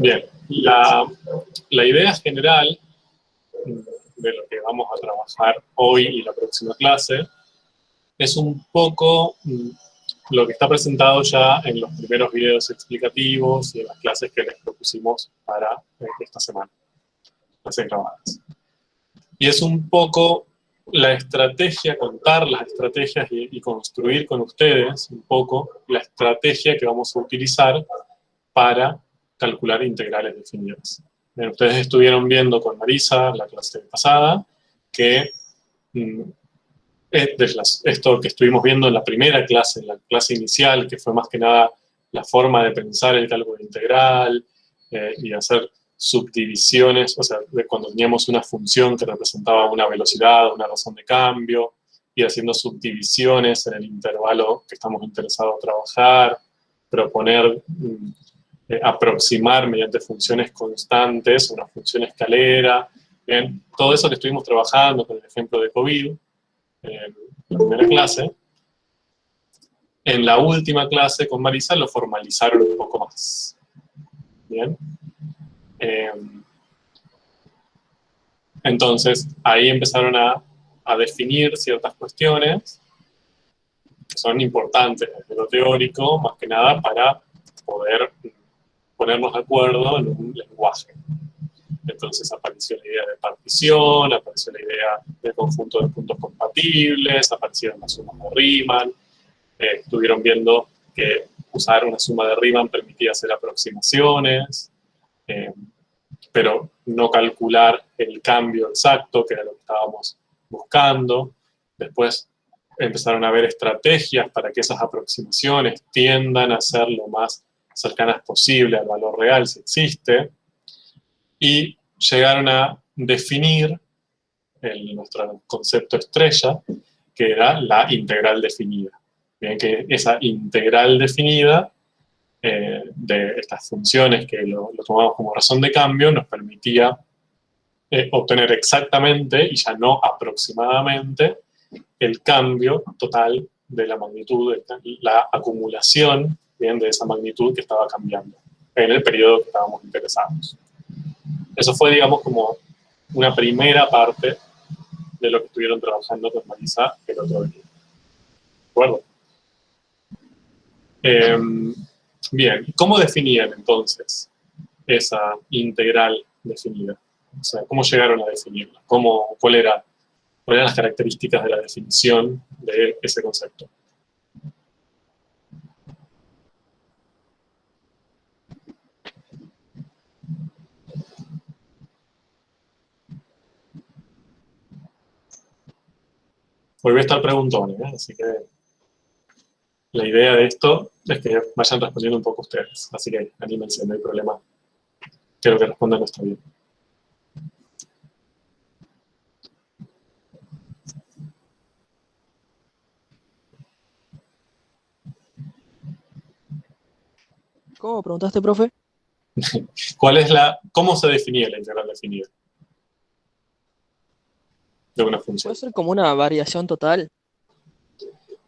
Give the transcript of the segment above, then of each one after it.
Bien, la idea general de lo que vamos a trabajar hoy y la próxima clase es un poco lo que está presentado ya en los primeros videos explicativos y en las clases que les propusimos para esta semana, clases grabadas. Y es un poco la estrategia, contar las estrategias y construir con ustedes un poco la estrategia que vamos a utilizar para calcular integrales definidas. Ustedes estuvieron viendo con Marisa la clase pasada que esto que estuvimos viendo en la primera clase, en la clase inicial, que fue más que nada la forma de pensar el cálculo integral y hacer subdivisiones, o sea, de cuando teníamos una función que representaba una velocidad, una razón de cambio, ir haciendo subdivisiones en el intervalo que estamos interesados en trabajar, proponer, aproximar mediante funciones constantes, una función escalera, ¿bien? Todo eso que estuvimos trabajando con el ejemplo de COVID, en la primera clase. En la última clase con Marisa lo formalizaron un poco más. ¿Bien? Entonces, ahí empezaron a definir ciertas cuestiones que son importantes desde lo teórico, más que nada para poder ponernos de acuerdo en un lenguaje. Entonces apareció la idea de partición, apareció la idea de conjunto de puntos compatibles, aparecieron las sumas de Riemann, estuvieron viendo que usar una suma de Riemann permitía hacer aproximaciones, pero no calcular el cambio exacto, que era lo que estábamos buscando. Después empezaron a haber estrategias para que esas aproximaciones tiendan a ser lo más cercanas posible al valor real, si existe. Y llegaron a definir nuestro concepto estrella, que era la integral definida. Bien, que esa integral definida de estas funciones que lo tomamos como razón de cambio nos permitía obtener exactamente, y ya no aproximadamente, el cambio total de la magnitud, la acumulación, bien, de esa magnitud que estaba cambiando en el periodo que estábamos interesados. Eso fue, digamos, como una primera parte de lo que estuvieron trabajando con Marisa el otro día. ¿De acuerdo? Bien, ¿cómo definían entonces esa integral definida? O sea, ¿cómo llegaron a definirla? ¿Cuáles eran las características de la definición de ese concepto? Hoy voy a estar preguntón, así que la idea de esto es que vayan respondiendo un poco ustedes. Así que anímense, no hay problema. Que lo que respondan no está bien. ¿Cómo preguntaste, profe? ¿Cómo se definía la integral definida de una función? ¿Puede ser como una variación total?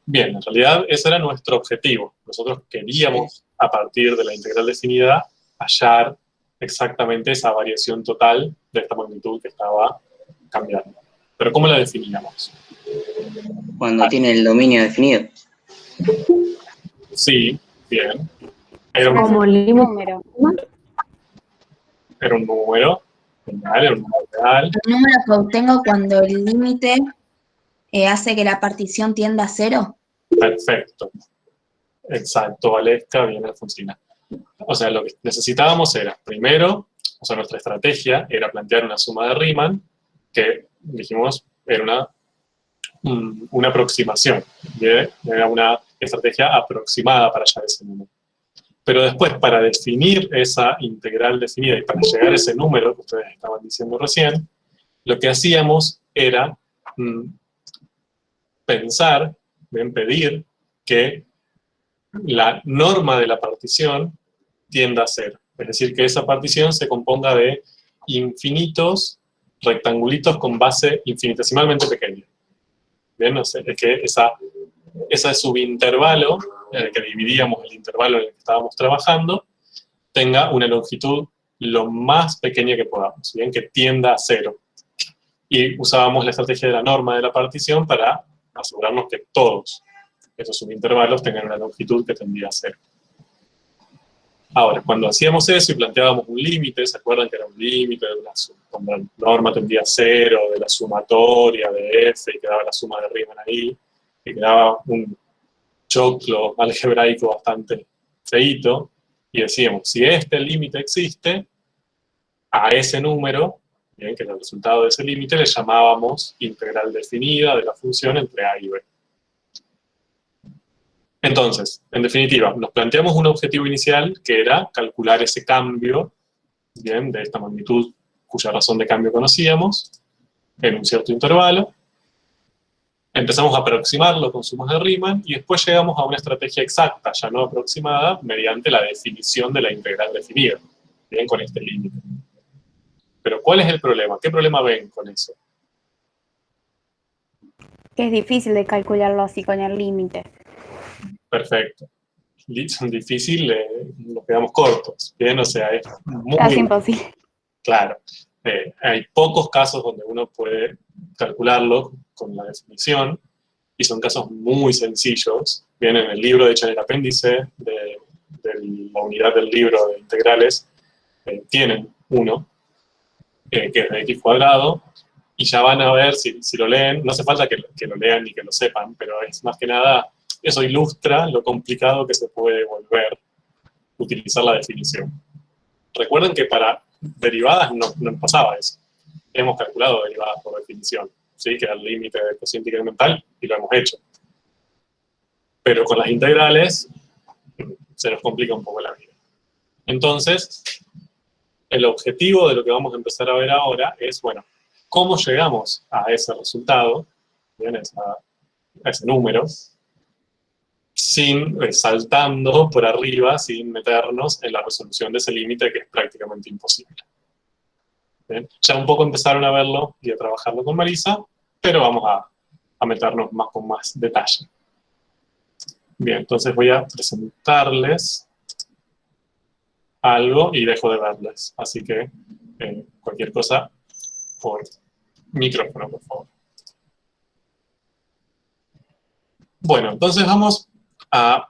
Bien, en realidad ese era nuestro objetivo. Nosotros queríamos, a partir de la integral definida, hallar exactamente esa variación total de esta magnitud que estaba cambiando. Pero ¿cómo la definíamos? Cuando tiene el dominio definido. Sí, bien. Como el número. Era un número, genial, era un número real. El número que obtengo cuando el límite hace que la partición tienda a cero. Perfecto. Exacto, Valesca, bien, Alfonsina. O sea, lo que necesitábamos era, primero, o sea, nuestra estrategia era plantear una suma de Riemann, que dijimos era una aproximación, era una estrategia aproximada para hallar ese número. Pero después, para definir esa integral definida y para llegar a ese número que ustedes estaban diciendo recién, lo que hacíamos era pensar, pedir que la norma de la partición tienda a cero. Es decir, que esa partición se componga de infinitos rectangulitos con base infinitesimalmente pequeña. Bien, o sea, es que ese subintervalo, en el que dividíamos el intervalo en el que estábamos trabajando, tenga una longitud lo más pequeña que podamos, bien, que tienda a 0. Y usábamos la estrategia de la norma de la partición para asegurarnos que todos esos subintervalos tengan una longitud que tendía a 0. Ahora, cuando hacíamos eso y planteábamos un límite, ¿se acuerdan que era un límite de una cuando la norma tendía a 0, de la sumatoria de f, y quedaba la suma de Riemann ahí, y quedaba un choclo algebraico bastante feíto, y decíamos, si este límite existe, a ese número, bien, que era el resultado de ese límite, le llamábamos integral definida de la función entre a y b. Entonces, en definitiva, nos planteamos un objetivo inicial que era calcular ese cambio, bien, de esta magnitud cuya razón de cambio conocíamos, en un cierto intervalo. Empezamos a aproximarlo con sumas de Riemann y después llegamos a una estrategia exacta, ya no aproximada, mediante la definición de la integral definida, bien, con este límite. Pero ¿cuál es el problema? ¿Qué problema ven con eso? Que es difícil de calcularlo así con el límite. Perfecto. Difícil, nos quedamos cortos, bien, o sea, es muy... Casi imposible. Claro. Hay pocos casos donde uno puede calcularlo con la definición, y son casos muy sencillos. Bien, en el libro, de hecho en el apéndice de la unidad del libro de integrales, tienen uno, que es de x cuadrado, y ya van a ver, si lo leen, no hace falta que lo lean ni que lo sepan, pero es más que nada, eso ilustra lo complicado que se puede volver utilizar la definición. Recuerden que para derivadas no pasaba eso. Hemos calculado derivadas por definición, ¿sí? Que era el límite del cociente incremental, y lo hemos hecho. Pero con las integrales se nos complica un poco la vida. Entonces, el objetivo de lo que vamos a empezar a ver ahora es, bueno, ¿cómo llegamos a ese resultado, bien, a ese número, sin saltando por arriba, sin meternos en la resolución de ese límite que es prácticamente imposible? Bien, ya un poco empezaron a verlo y a trabajarlo con Marisa, pero vamos a meternos con más detalle. Bien, entonces voy a presentarles algo y dejo de verles. Así que cualquier cosa por micrófono, por favor. Bueno, entonces vamos a,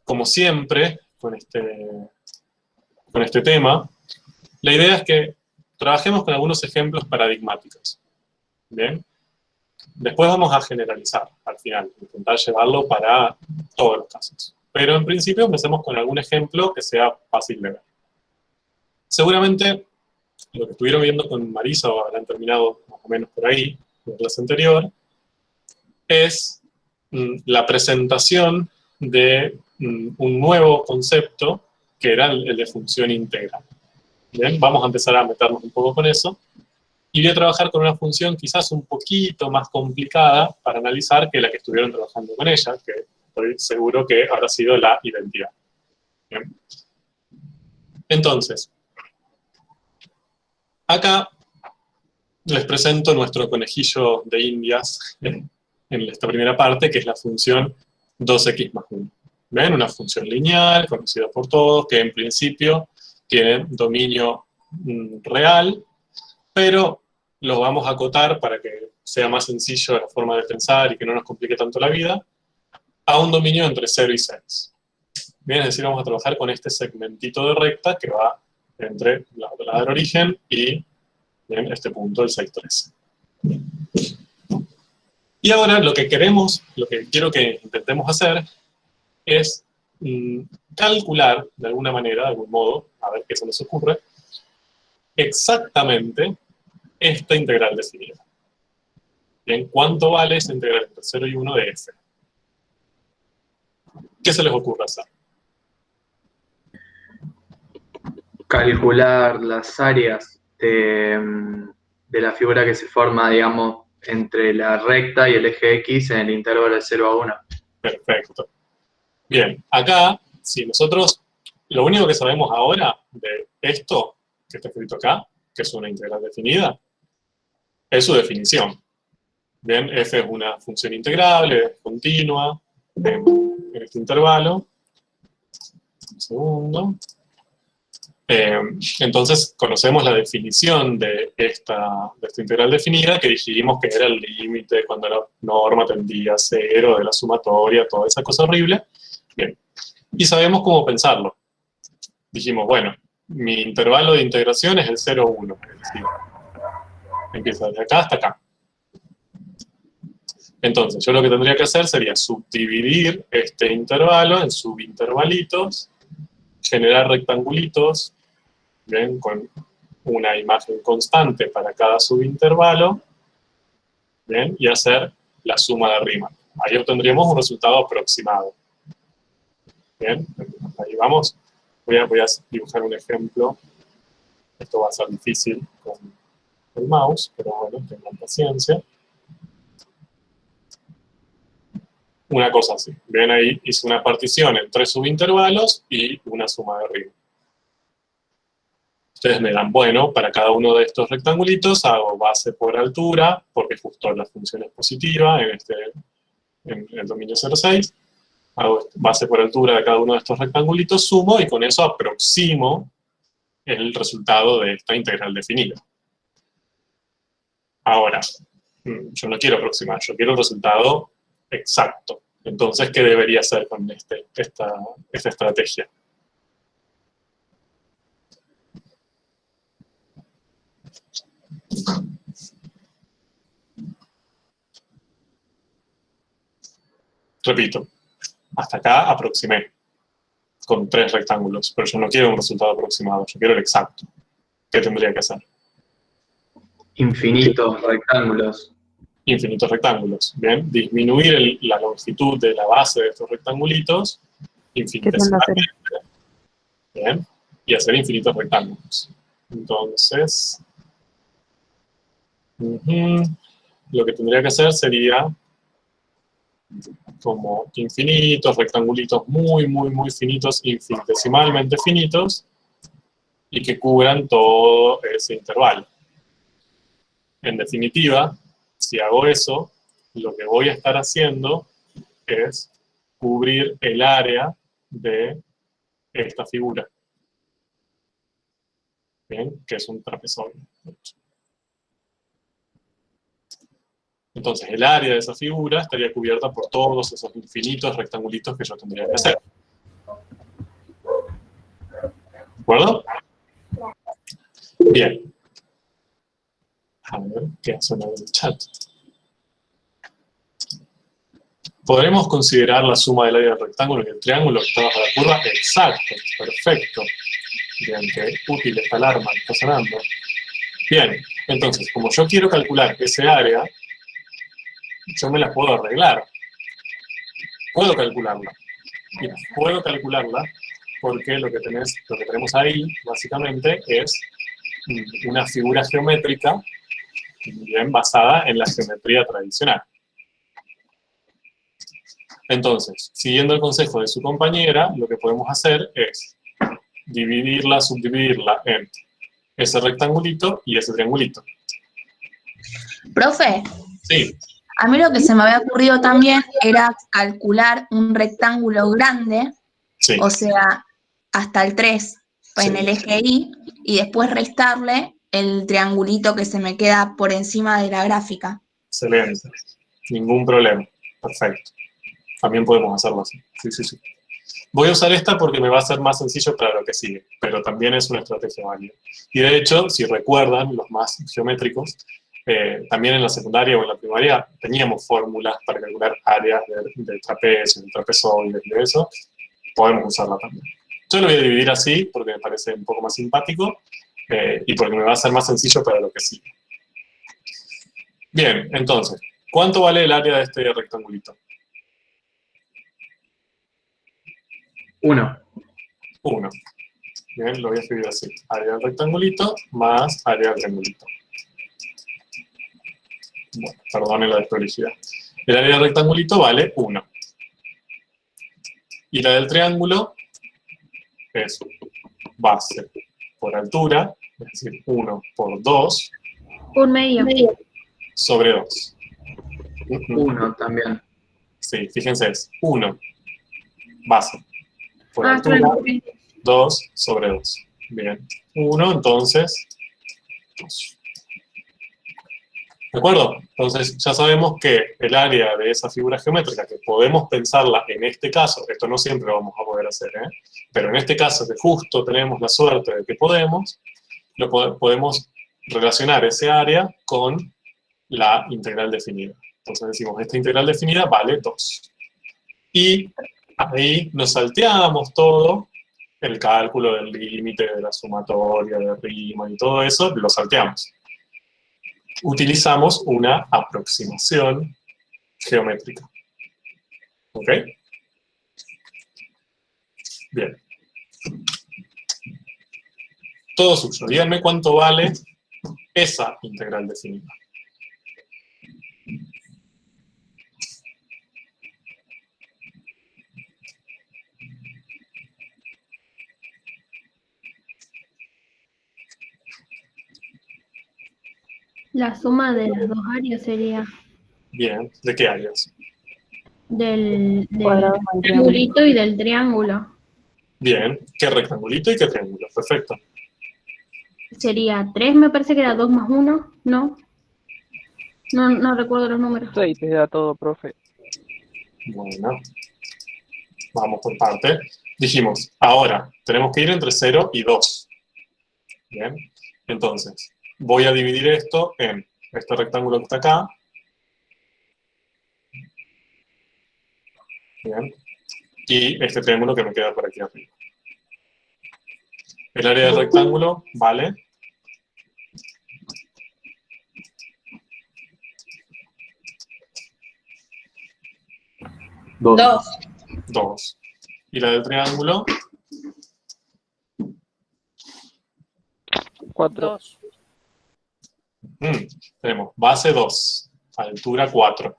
como siempre, con este tema, la idea es que trabajemos con algunos ejemplos paradigmáticos. Bien. Después vamos a generalizar al final, intentar llevarlo para todos los casos. Pero en principio empecemos con algún ejemplo que sea fácil de ver. Seguramente lo que estuvieron viendo con Marisa, o habrán terminado más o menos por ahí, en la clase anterior, es la presentación de un nuevo concepto que era el de función integral. Bien, vamos a empezar a meternos un poco con eso. Y voy a trabajar con una función quizás un poquito más complicada para analizar que la que estuvieron trabajando con ella, que estoy seguro que habrá sido la identidad. Bien. Entonces, acá les presento nuestro conejillo de indias en esta primera parte, que es la función 2x más 1. ¿Ven? Una función lineal, conocida por todos, que en principio tiene dominio real, pero lo vamos a acotar para que sea más sencillo la forma de pensar y que no nos complique tanto la vida, a un dominio entre 0 y 6. Bien, es decir, vamos a trabajar con este segmentito de recta que va entre la del origen y bien, este punto, el 6, 13. Y ahora lo que quiero que intentemos hacer es calcular de alguna manera, de algún modo, a ver qué se nos ocurre, exactamente esta integral definida. Bien, ¿cuánto vale esa integral entre 0 y 1 de f? ¿Qué se les ocurre hacer? Calcular las áreas de la figura que se forma, digamos, entre la recta y el eje X en el intervalo de 0 a 1. Perfecto. Bien, acá, si nosotros, lo único que sabemos ahora de esto que está escrito acá, que es una integral definida, es su definición. Bien, f es una función integrable, es continua, en este intervalo. Un segundo. Entonces, conocemos la definición de esta integral definida, que dijimos que era el límite cuando la norma tendía a cero, de la sumatoria, toda esa cosa horrible. Bien. Y sabemos cómo pensarlo. Dijimos, bueno, mi intervalo de integración es el 0, 1. Es decir, empieza desde acá hasta acá. Entonces, yo lo que tendría que hacer sería subdividir este intervalo en subintervalitos, generar rectangulitos, ¿bien? Con una imagen constante para cada subintervalo, ¿bien? Y hacer la suma de Riemann. Ahí obtendríamos un resultado aproximado. Bien, ahí vamos. Voy a dibujar un ejemplo. Esto va a ser difícil con el mouse, pero bueno, tengan paciencia. Una cosa así. Ven ahí, hice una partición en 3 subintervalos y una suma de Riemann. Ustedes me dan, bueno, para cada uno de estos rectangulitos hago base por altura, porque justo la función es positiva en el dominio 0,6. Hago base por altura de cada uno de estos rectangulitos, sumo y con eso aproximo el resultado de esta integral definida. Ahora, yo no quiero aproximar, yo quiero el resultado exacto. Entonces, ¿qué debería hacer con esta estrategia? Repito, hasta acá aproximé con 3 rectángulos, pero yo no quiero un resultado aproximado, yo quiero el exacto. ¿Qué tendría que hacer? Infinitos rectángulos. Infinitos rectángulos. Bien, disminuir la longitud de la base de estos rectangulitos infinitesimalmente. Bien, y hacer infinitos rectángulos. Entonces, lo que tendría que hacer sería como infinitos, rectangulitos muy, muy, muy finitos, infinitesimalmente finitos, y que cubran todo ese intervalo. En definitiva, si hago eso, lo que voy a estar haciendo es cubrir el área de esta figura. ¿Bien? Que es un trapezoide. Entonces, el área de esa figura estaría cubierta por todos esos infinitos rectangulitos que yo tendría que hacer. ¿De acuerdo? Bien. A ver, ¿qué hacen en el chat? ¿Podremos considerar la suma del área del rectángulo y del triángulo que está bajo la curva? Exacto, perfecto. Bien, qué útil esta alarma que está sonando. Bien, entonces, como yo quiero calcular ese área, yo me la puedo arreglar. Puedo calcularla. Y puedo calcularla porque lo que tenemos ahí, básicamente, es una figura geométrica bien basada en la geometría tradicional. Entonces, siguiendo el consejo de su compañera, lo que podemos hacer es dividirla, subdividirla en ese rectangulito y ese triangulito. Profe, Sí, a mí lo que se me había ocurrido también era calcular un rectángulo grande, sí, o sea, hasta el 3 en Sí. el eje Y, y después restarle el triangulito que se me queda por encima de la gráfica. excelente. Ningún problema. Perfecto. También podemos hacerlo así. Sí, sí, sí. Voy a usar esta porque me va a ser más sencillo para lo que sigue, pero también es una estrategia válida. Y de hecho, si recuerdan, los más geométricos, también en la secundaria o en la primaria teníamos fórmulas para calcular áreas de trapecios, de trapezoides y de eso. Podemos usarla también. Yo lo voy a dividir así porque me parece un poco más simpático y porque me va a ser más sencillo para lo que sigue. Bien, entonces, ¿cuánto vale el área de este rectangulito? 1. 1. Bien, lo voy a escribir así. Área del rectangulito más área del triangulito. Bueno, perdone la desprolijidad. El área del rectangulito vale 1. Y la del triángulo es base por altura, es decir, 1 por 2 Un medio. sobre 2. 1 también. Sí, fíjense, es 1 base por Ah, altura, claro. 2 sobre 2. Bien. 1, entonces, 2. ¿De acuerdo? Entonces ya sabemos que el área de esa figura geométrica, que podemos pensarla en este caso, esto no siempre lo vamos a poder hacer, pero en este caso que justo tenemos la suerte de que podemos, podemos relacionar ese área con la integral definida. Entonces decimos, esta integral definida vale 2. Y ahí nos salteamos todo, el cálculo del límite, de la sumatoria, de Riemann y todo eso, lo salteamos. Utilizamos una aproximación geométrica. ¿Ok? Bien. Todo suyo. Díganme cuánto vale esa integral definida. La suma de las dos áreas sería Bien. ¿De qué áreas? del Cuadrado más triangulito y del triángulo. Bien. ¿Qué rectangulito y qué triángulo? Perfecto. Sería 3, me parece que era 2 más 1, ¿no? No recuerdo los números. 6 te da todo, profe. Bueno. Vamos por parte. Dijimos, ahora, tenemos que ir entre 0 y 2. Bien. Entonces, voy a dividir esto en este rectángulo que está acá. Bien. Y este triángulo que me queda por aquí arriba. El área del rectángulo vale 2. 2. Y la del triángulo, 4. tenemos base 2, altura 4.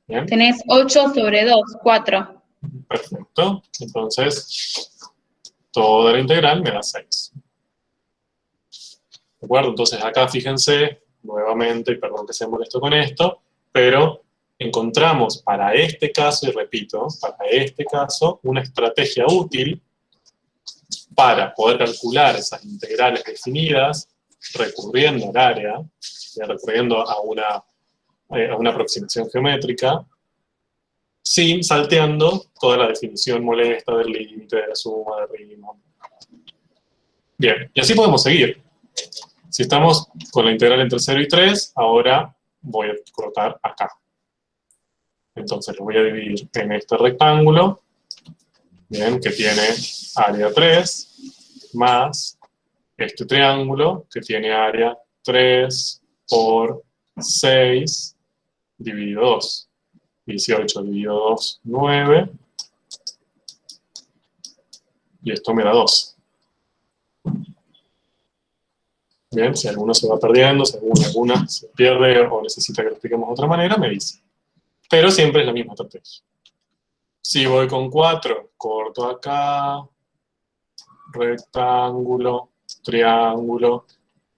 Bien, Tenés 8 sobre 2, 4. perfecto. Entonces, toda la integral me da 6. ¿De acuerdo? Entonces acá fíjense, nuevamente, y perdón que sea molesto con esto, pero encontramos para este caso, y repito, para este caso, una estrategia útil para poder calcular esas integrales definidas, recurriendo al área, recurriendo a una aproximación geométrica, sin salteando toda la definición molesta del límite, de la suma, de Riemann. Bien, y así podemos seguir. Si estamos con la integral entre 0 y 3, ahora voy a cortar acá. Entonces lo voy a dividir en este rectángulo, bien, que tiene área 3, más este triángulo, que tiene área 3 por 6, dividido 2. 18 dividido 2, 9. Y esto me da 2. Bien, si alguno se va perdiendo, si alguna se pierde o necesita que lo expliquemos de otra manera, me dice. Pero siempre es la misma estrategia. Si voy con 4, corto acá, rectángulo, triángulo,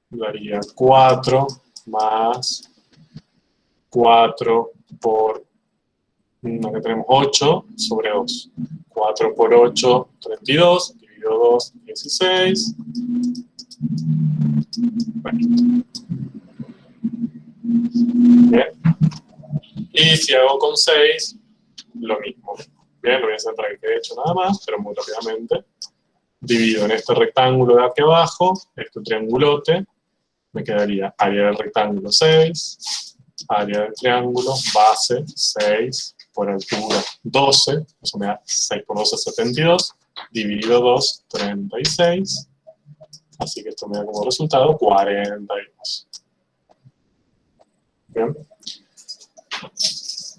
daría 4 más 4 por, acá tenemos 8 sobre 2. 4 por 8, 32, dividido 2, 16. Bien. Y si hago con 6, lo mismo. Bien, lo voy a hacer para que quede hecho nada más, pero muy rápidamente. Divido en este rectángulo de aquí abajo, este triangulote, me quedaría área del rectángulo 6, área del triángulo, base 6, por altura 12, eso me da 6 por 12, 72, dividido 2, 36, así que esto me da como resultado 42. Bien.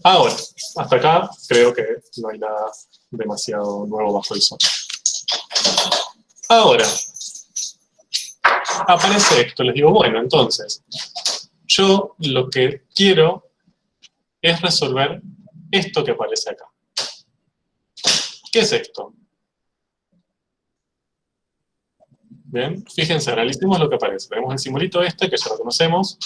Ahora, hasta acá creo que no hay nada demasiado nuevo bajo el sol. Ahora, aparece esto, les digo, bueno, entonces, yo lo que quiero es resolver esto que aparece acá. ¿Qué es esto? Bien, fíjense, analicemos lo que aparece. Tenemos el simbolito este, que ya lo conocemos.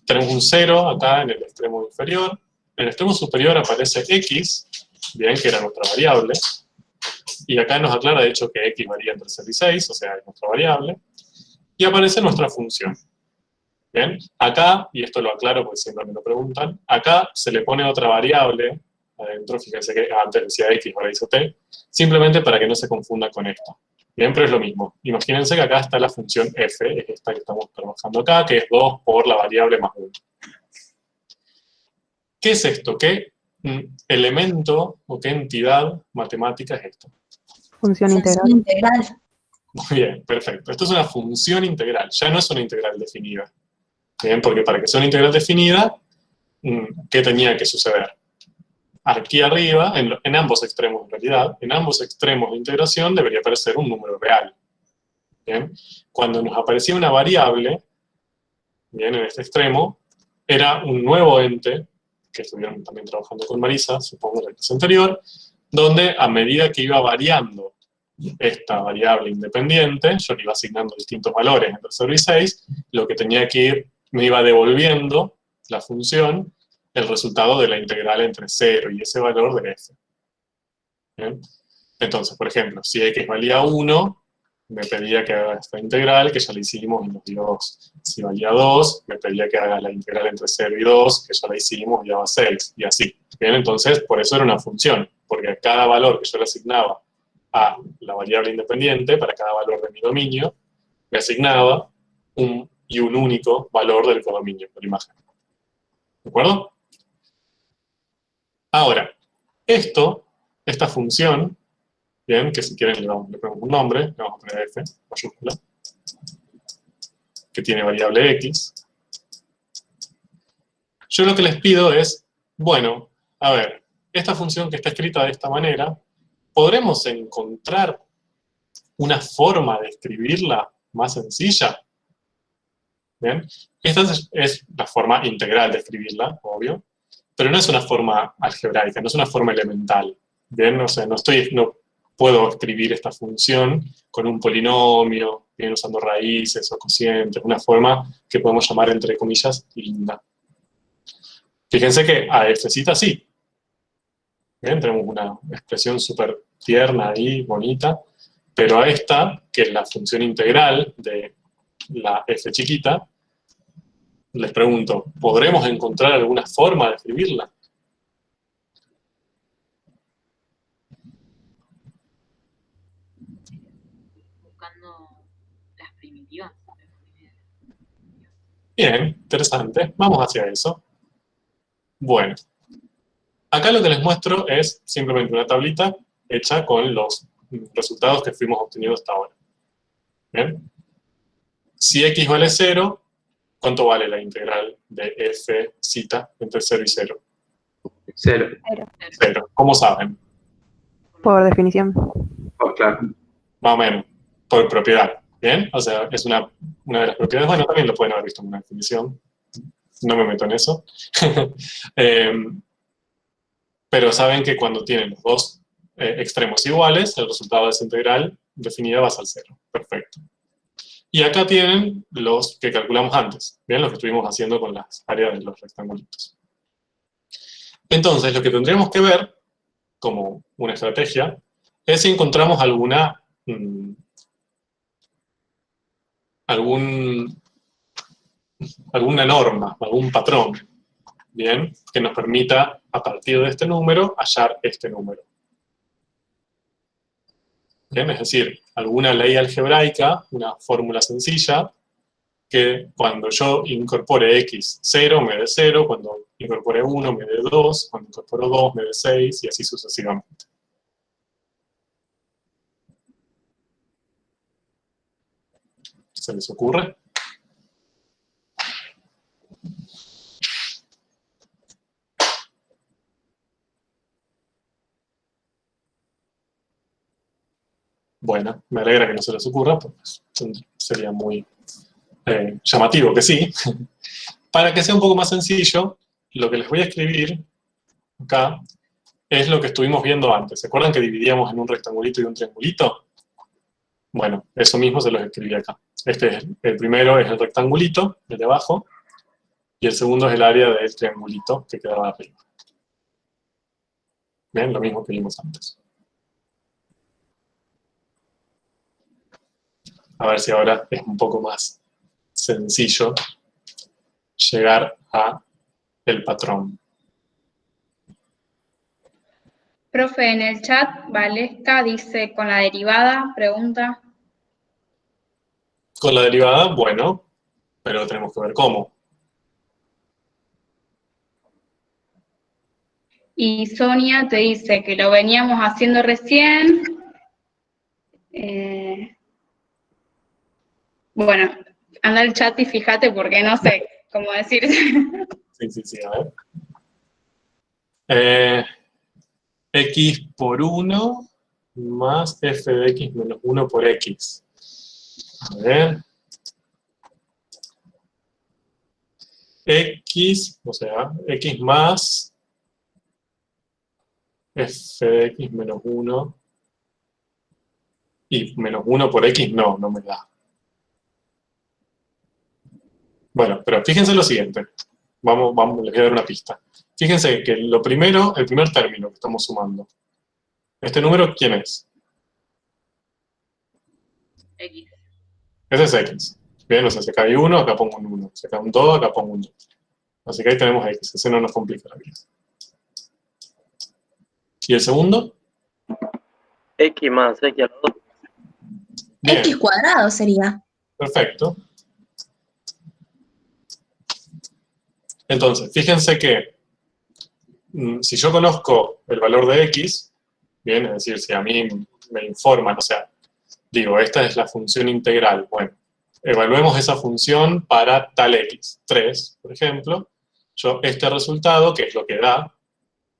Tenemos un 0 acá en el extremo inferior. En el extremo superior aparece x, bien, que era nuestra variable. x, y acá nos aclara de hecho que x varía entre 0 y 6, o sea, es nuestra variable, y aparece nuestra función. Bien, acá, y esto lo aclaro porque siempre me lo preguntan, acá se le pone otra variable adentro, fíjense que antes decía x, ahora dice t, simplemente para que no se confunda con esto. Bien, pero es lo mismo. Imagínense que acá está la función f, es esta que estamos trabajando acá, que es 2 por la variable más 1. ¿Qué es esto? ¿Qué elemento o qué entidad matemática es esto? Función Función integral. integral. Muy bien, perfecto. Esto es una función integral, ya no es una integral definida. Bien, porque para que sea una integral definida, ¿qué tenía que suceder? Aquí arriba, en ambos extremos en realidad, en ambos extremos de integración debería aparecer un número real. Bien, cuando nos aparecía una variable, bien, en este extremo, era un nuevo ente, que estuvieron también trabajando con Marisa, supongo en la clase anterior, donde a medida que iba variando esta variable independiente, yo le iba asignando distintos valores entre 0 y 6, lo que tenía que ir, me iba devolviendo la función, el resultado de la integral entre 0 y ese valor de f. ¿Bien? Entonces, por ejemplo, si x valía 1, me pedía que haga esta integral, que ya la hicimos y nos dio 2. Si valía 2, me pedía que haga la integral entre 0 y 2, que ya la hicimos y daba 6, y así. Bien, entonces, por eso era una función, porque a cada valor que yo le asignaba a la variable independiente, para cada valor de mi dominio, me asignaba un único valor del codominio, de la imagen. ¿De acuerdo? Ahora, esta función, bien, que si quieren le ponemos un nombre, le vamos a poner f, mayúscula, que tiene variable x. Yo lo que les pido es, bueno, a ver, esta función que está escrita de esta manera, ¿podremos encontrar una forma de escribirla más sencilla? ¿Bien? Esta es la forma integral de escribirla, obvio, pero no es una forma algebraica, no es una forma elemental. ¿Bien? O sea, no puedo escribir esta función con un polinomio, bien, usando raíces o cocientes, una forma que podemos llamar, entre comillas, linda. Fíjense que a f sí. Bien, tenemos una expresión súper tierna ahí, bonita, pero a esta, que es la función integral de la f chiquita, les pregunto, ¿podremos encontrar alguna forma de escribirla? Buscando las primitivas. Bien, interesante. Vamos hacia eso. Bueno, acá lo que les muestro es simplemente una tablita hecha con los resultados que fuimos obteniendo hasta ahora. Bien. Si x vale 0, ¿cuánto vale la integral de f zeta entre 0 y 0? 0. 0. ¿Cómo saben? Por definición. Oh, claro. Más o menos. Por propiedad. ¿Bien? O sea, es una de las propiedades. Bueno, también lo pueden haber visto en una definición. No me meto en eso. Pero saben que cuando tienen los dos extremos iguales, el resultado de esa integral definida va a ser 0. Perfecto. Y acá tienen los que calculamos antes, ¿bien? Los que estuvimos haciendo con las áreas de los rectangulitos. Entonces, lo que tendríamos que ver, como una estrategia, es si encontramos alguna norma, algún patrón, ¿bien? Que nos permita, a partir de este número, hallar este número. ¿Bien? Es decir, alguna ley algebraica, una fórmula sencilla, que cuando yo incorpore x, 0 me dé 0, cuando incorpore 1 me dé 2, cuando incorporo 2 me dé 6, y así sucesivamente. ¿Se les ocurre? Bueno, me alegra que no se les ocurra, porque sería muy llamativo que sí. Para que sea un poco más sencillo, lo que les voy a escribir acá es lo que estuvimos viendo antes. ¿Se acuerdan que dividíamos en un rectangulito y un triangulito? Bueno, eso mismo se los escribí acá. El primero es el rectangulito, el de abajo, y el segundo es el área del triangulito que quedaba arriba. Bien, lo mismo que vimos antes. A ver si ahora es un poco más sencillo llegar a el patrón. Profe, en el chat, Valesca dice con la derivada, pregunta. Con la derivada, bueno, pero tenemos que ver cómo. Y Sonia te dice que lo veníamos haciendo recién. Bueno, anda al chat y fíjate porque no sé cómo decir. Sí, a ver. X por 1 más f de x menos 1 por x. A ver. X, o sea, x más f de x menos 1. Y menos 1 por x no me da. Bueno, pero fíjense lo siguiente. Vamos, les voy a dar una pista. Fíjense que lo primero, el primer término que estamos sumando. ¿Este número quién es? X. Ese es x. Bien, o sea, si acá hay 1, acá pongo un 1. Si acá hay un 2, acá pongo un 2. Así que ahí tenemos x. Ese no nos complica la vida. ¿Y el segundo? X más X a la 2. Bien. X cuadrado sería. Perfecto. Entonces, fíjense que si yo conozco el valor de x, bien, es decir, si a mí me informan, o sea, digo, esta es la función integral, bueno, evaluemos esa función para tal x, 3, por ejemplo, yo este resultado, que es lo que da,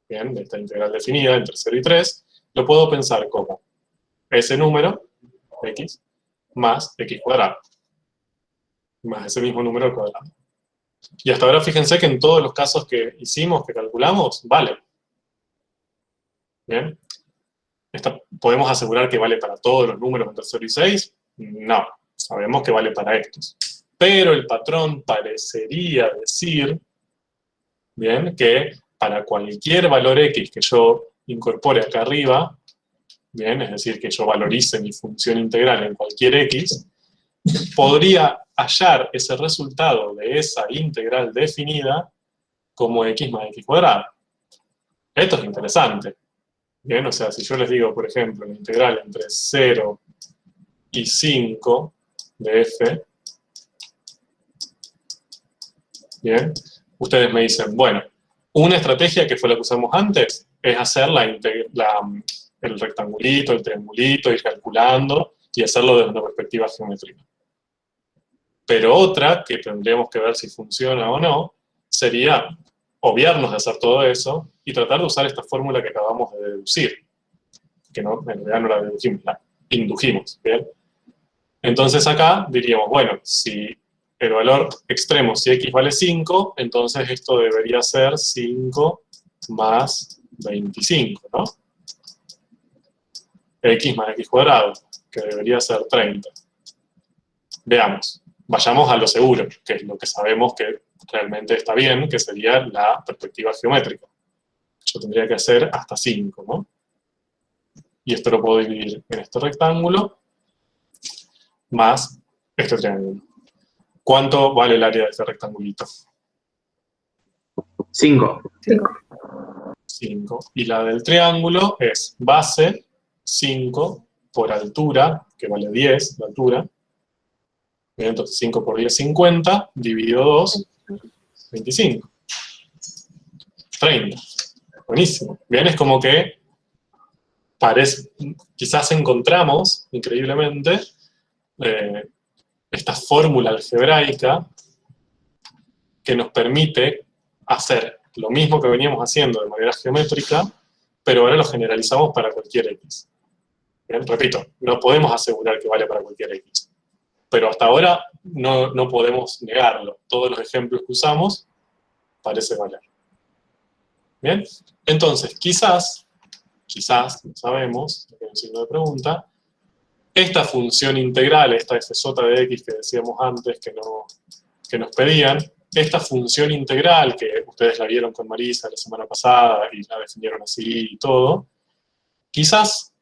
bien, de esta integral definida entre 0 y 3, lo puedo pensar como ese número, x, más x cuadrado, más ese mismo número al cuadrado. Y hasta ahora fíjense que en todos los casos que hicimos, que calculamos, vale. ¿Bien? ¿Podemos asegurar que vale para todos los números entre 0 y 6? No, sabemos que vale para estos. Pero el patrón parecería decir, ¿bien?, que para cualquier valor x que yo incorpore acá arriba, ¿bien?, es decir, que yo valorice mi función integral en cualquier x, podría hallar ese resultado de esa integral definida como x más x cuadrado. Esto es interesante. Bien, o sea, si yo les digo, por ejemplo, la integral entre 0 y 5 de f, bien, ustedes me dicen, bueno, una estrategia que fue la que usamos antes es hacer el rectangulito, el triangulito, ir calculando y hacerlo desde una perspectiva geométrica. Pero otra, que tendríamos que ver si funciona o no, sería obviarnos de hacer todo eso y tratar de usar esta fórmula que acabamos de deducir. Que no, en realidad no la dedujimos, la indujimos, ¿bien? Entonces acá diríamos, bueno, si el valor extremo, si x vale 5, entonces esto debería ser 5 más 25, ¿no? X más x cuadrado, que debería ser 30. Veamos. Vayamos a lo seguro, que es lo que sabemos que realmente está bien, que sería la perspectiva geométrica. Yo tendría que hacer hasta 5, ¿no? Y esto lo puedo dividir en este rectángulo más este triángulo. ¿Cuánto vale el área de este rectangulito? 5. 5. Y la del triángulo es base 5 por altura, que vale 10 la altura. Bien, entonces 5 por 10, 50, dividido 2, 25. 30. Buenísimo. Bien, es como que quizás encontramos, increíblemente, esta fórmula algebraica que nos permite hacer lo mismo que veníamos haciendo de manera geométrica, pero ahora lo generalizamos para cualquier x. Bien, repito, no podemos asegurar que vale para cualquier x. Pero hasta ahora no podemos negarlo. Todos los ejemplos que usamos parece valer. ¿Bien? Entonces, quizás, no sabemos, aquí hay un signo de pregunta, esta función integral, esta f de x que decíamos antes que nos pedían, esta función integral que ustedes la vieron con Marisa la semana pasada y la definieron así y todo, quizás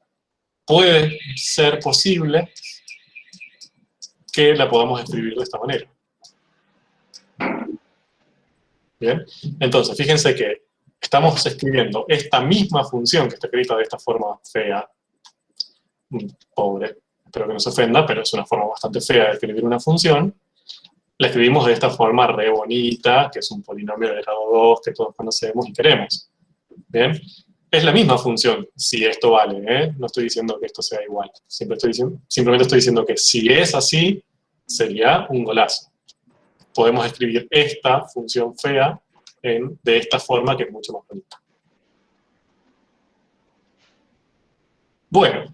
puede ser posible que la podamos escribir de esta manera. Bien, entonces fíjense que estamos escribiendo esta misma función que está escrita de esta forma fea, pobre, espero que no se ofenda, pero es una forma bastante fea de escribir una función. La escribimos de esta forma re bonita, que es un polinomio de grado 2 que todos conocemos y queremos. Bien, es la misma función, si esto vale, ¿eh? No estoy diciendo que esto sea igual, simplemente estoy diciendo que si es así, sería un golazo. Podemos escribir esta función fea de esta forma, que es mucho más bonita. Bueno,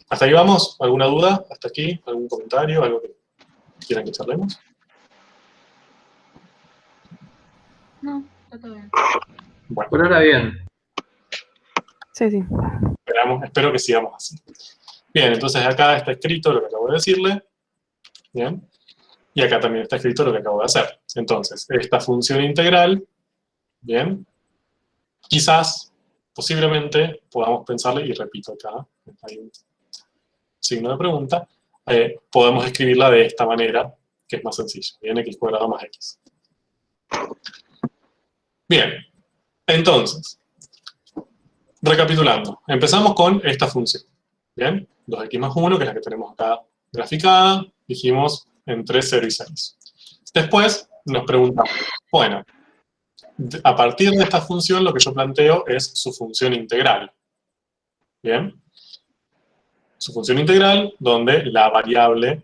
hasta ahí vamos. ¿Alguna duda? ¿Hasta aquí? ¿Algún comentario? ¿Algo que quieran que charlemos? No, está todo bien. Bueno, Por ahora bien. Sí, sí. espero que sigamos así. Bien, entonces acá está escrito lo que acabo de decirle. Bien. Y acá también está escrito lo que acabo de hacer. Entonces, esta función integral, bien, quizás, posiblemente, podamos pensarle, y repito acá, hay un signo de pregunta, podemos escribirla de esta manera, que es más sencilla, bien, x cuadrado más x. Bien, entonces, recapitulando, empezamos con esta función, bien, 2x más 1, que es la que tenemos acá graficada, dijimos entre 0 y 6. Después nos preguntamos, bueno, a partir de esta función lo que yo planteo es su función integral. ¿Bien? Su función integral donde la variable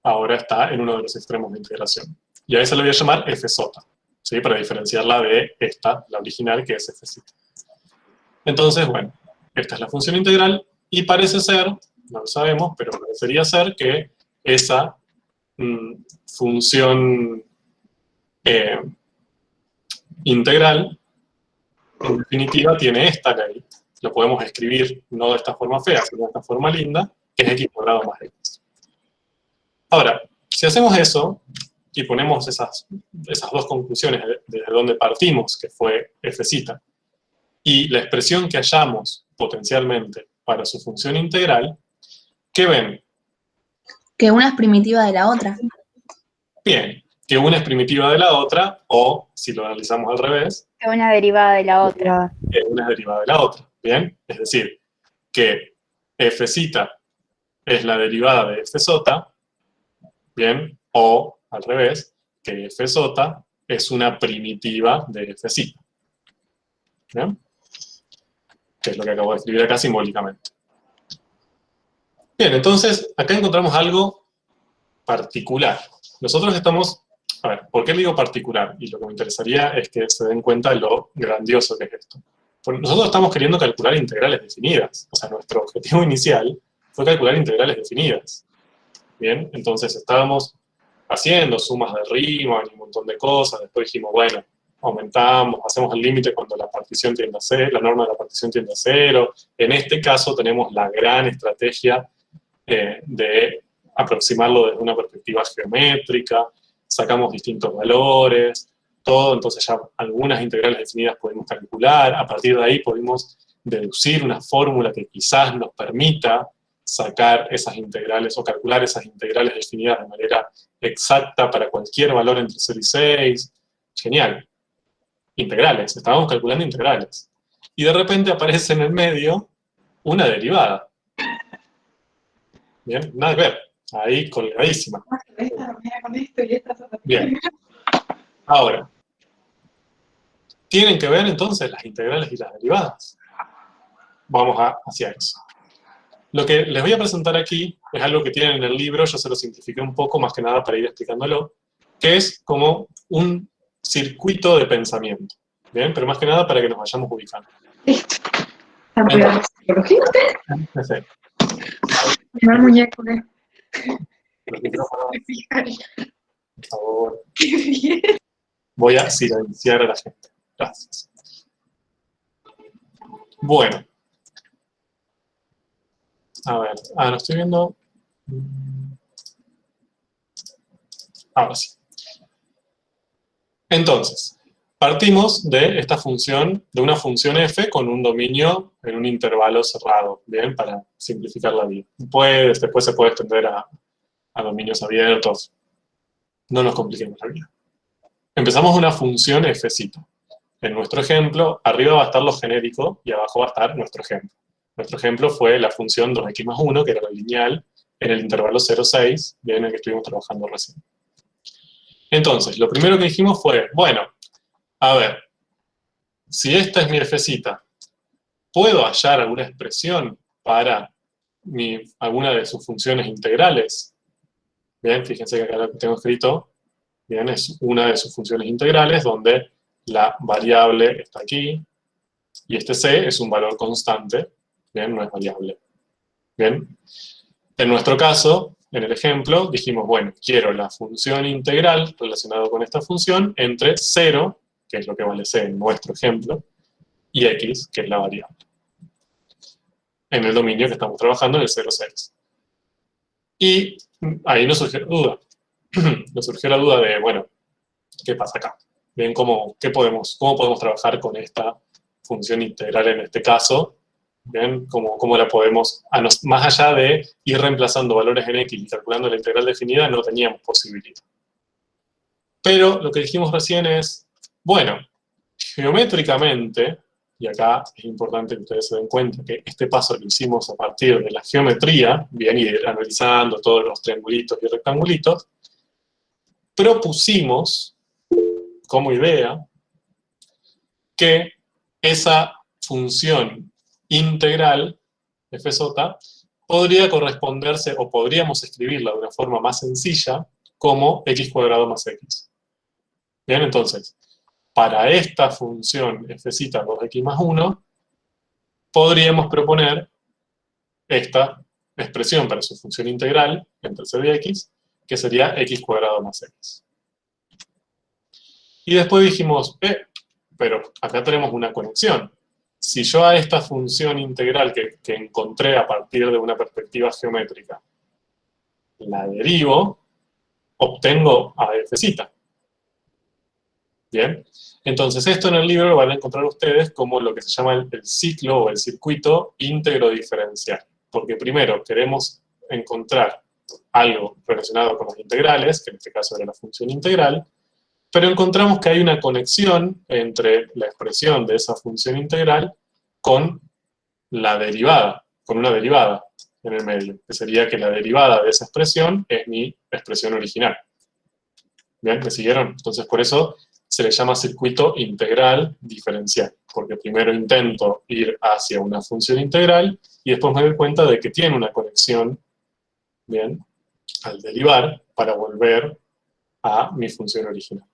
ahora está en uno de los extremos de integración. Y a esa le voy a llamar f sota, ¿sí? Para diferenciarla de esta, la original, que es f sota. Entonces, bueno, esta es la función integral y parece ser, no lo sabemos, pero parecería ser que esa función integral, en definitiva, tiene esta ley. Lo podemos escribir no de esta forma fea, sino de esta forma linda, que es x cuadrado más x. Ahora, si hacemos eso, y ponemos esas dos conclusiones desde donde partimos, que fue f zeta, y la expresión que hallamos potencialmente para su función integral, ¿qué ven? Que una es primitiva de la otra. Bien, que una es primitiva de la otra, o, si lo analizamos al revés, Que una derivada de la otra. que una es derivada de la otra, ¿bien? Es decir, que f zeta es la derivada de f sota, ¿bien? O, al revés, que f sota es una primitiva de f zeta, ¿bien? Que es lo que acabo de escribir acá simbólicamente. Bien, entonces, acá encontramos algo particular. Nosotros estamos, a ver, ¿por qué le digo particular? Y lo que me interesaría es que se den cuenta de lo grandioso que es esto. Porque nosotros estamos queriendo calcular integrales definidas. O sea, nuestro objetivo inicial fue calcular integrales definidas. Bien, entonces estábamos haciendo sumas de Riemann y un montón de cosas. Después dijimos, bueno, aumentamos, hacemos el límite cuando la partición tiende a 0, la norma de la partición tiende a 0. En este caso tenemos la gran estrategia de aproximarlo desde una perspectiva geométrica, sacamos distintos valores, todo, entonces ya algunas integrales definidas podemos calcular, a partir de ahí podemos deducir una fórmula que quizás nos permita sacar esas integrales o calcular esas integrales definidas de manera exacta para cualquier valor entre 0 y 6. Genial. Integrales, estábamos calculando integrales. Y de repente aparece en el medio una derivada. Bien, nada que ver. Ahí colgadísima. Bien. Ahora, ¿tienen que ver entonces las integrales y las derivadas? Vamos hacia eso. Lo que les voy a presentar aquí es algo que tienen en el libro, yo se lo simplifiqué un poco, más que nada para ir explicándolo, que es como un circuito de pensamiento. ¿Bien? Pero más que nada para que nos vayamos ubicando. Entonces, Primer muñeco, ¿eh? los micrófonos, por favor. Voy a silenciar a la gente. Gracias. Bueno. A ver, no estoy viendo. Ahora sí. Entonces, partimos de esta función, de una función f con un dominio en un intervalo cerrado, ¿bien? Para simplificar la vida. Después se puede extender a dominios abiertos. No nos compliquemos la vida. Empezamos una función f. En nuestro ejemplo, arriba va a estar lo genérico y abajo va a estar nuestro ejemplo. Nuestro ejemplo fue la función 2x más 1, que era la lineal, en el intervalo 0,6, bien, en el que estuvimos trabajando recién. Entonces, lo primero que dijimos fue, bueno, a ver, si esta es mi f, ¿puedo hallar alguna expresión para alguna de sus funciones integrales? Bien, fíjense que acá lo que tengo escrito, bien, es una de sus funciones integrales, donde la variable está aquí, y este c es un valor constante, bien, no es variable. Bien, en nuestro caso, en el ejemplo, dijimos, bueno, quiero la función integral relacionada con esta función entre 0, que es lo que vale c en nuestro ejemplo, y x, que es la variable. En el dominio que estamos trabajando, en el 0,6. Y ahí nos surgió la duda. Nos surgió la duda de, bueno, ¿qué pasa acá? Bien, cómo podemos trabajar con esta función integral en este caso. Bien, cómo la podemos, más allá de ir reemplazando valores en x y calculando la integral definida, no teníamos posibilidad. Pero lo que dijimos recién es, bueno, geométricamente, y acá es importante que ustedes se den cuenta que este paso lo hicimos a partir de la geometría, bien, y analizando todos los triangulitos y rectangulitos, propusimos, como idea, que esa función integral, f sota, podría corresponderse, o podríamos escribirla de una forma más sencilla, como x cuadrado más x. Bien, entonces, para esta función f 2x más 1, podríamos proponer esta expresión para su función integral, entre c de x, que sería x cuadrado más x. Y después dijimos, pero acá tenemos una conexión. Si yo a esta función integral que encontré a partir de una perspectiva geométrica, la derivo, obtengo a f. Bien, entonces esto en el libro lo van a encontrar ustedes como lo que se llama el ciclo o el circuito íntegro diferencial. Porque primero queremos encontrar algo relacionado con las integrales, que en este caso era la función integral, pero encontramos que hay una conexión entre la expresión de esa función integral con la derivada, con una derivada en el medio, que sería que la derivada de esa expresión es mi expresión original. ¿Bien? ¿Me siguieron? Entonces por eso se le llama circuito integral diferencial, porque primero intento ir hacia una función integral y después me doy cuenta de que tiene una conexión, bien, al derivar para volver a mi función original.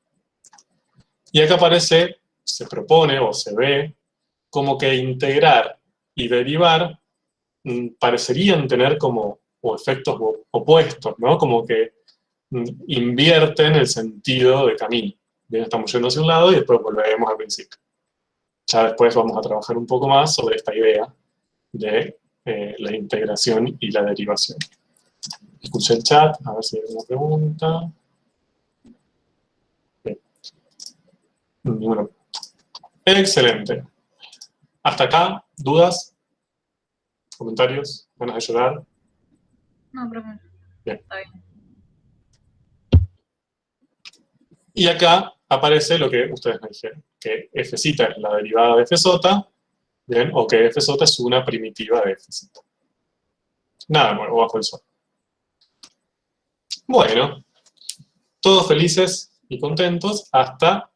Y acá aparece, se propone o se ve como que integrar y derivar parecerían tener como efectos opuestos, ¿no? Como que invierten el sentido de camino. Bien, estamos yendo hacia un lado y después volvemos al principio. Ya después vamos a trabajar un poco más sobre esta idea de la integración y la derivación. Escuché el chat, a ver si hay alguna pregunta. Bien. Bueno. Excelente. Hasta acá, ¿dudas? ¿Comentarios? ¿Ganas de llorar? No, profe. Bien. Está bien. Y acá aparece lo que ustedes me dijeron, que f es la derivada de f sota, ¿bien? O que f sota es una primitiva de f sota. Nada nuevo bajo el sol. Bueno, todos felices y contentos hasta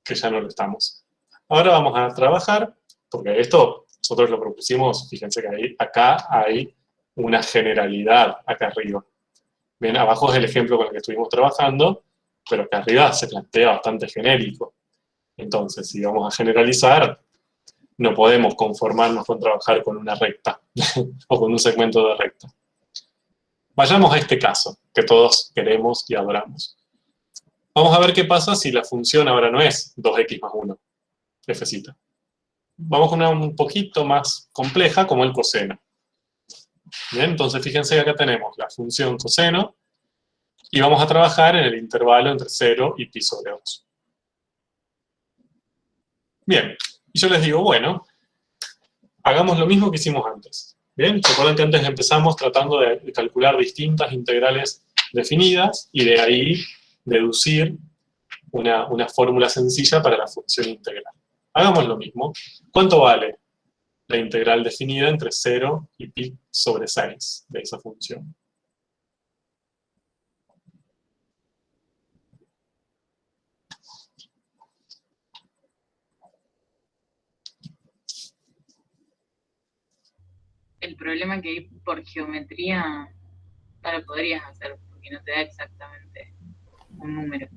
que ya no lo estamos. Ahora vamos a trabajar, porque esto nosotros lo propusimos, fíjense que acá hay una generalidad acá arriba. Bien, abajo es el ejemplo con el que estuvimos trabajando, pero acá arriba se plantea bastante genérico. Entonces, si vamos a generalizar, no podemos conformarnos con trabajar con una recta, o con un segmento de recta. Vayamos a este caso, que todos queremos y adoramos. Vamos a ver qué pasa si la función ahora no es 2x más 1, f. Vamos con una un poquito más compleja, como el coseno. Bien, entonces fíjense que acá tenemos la función coseno, y vamos a trabajar en el intervalo entre 0 y pi sobre 2. Bien, y yo les digo, bueno, hagamos lo mismo que hicimos antes. Bien, recuerden que antes empezamos tratando de calcular distintas integrales definidas y de ahí deducir una fórmula sencilla para la función integral. Hagamos lo mismo. ¿Cuánto vale la integral definida entre 0 y pi sobre 6 de esa función? El problema es que por geometría no lo podrías hacer, porque no te da exactamente un número.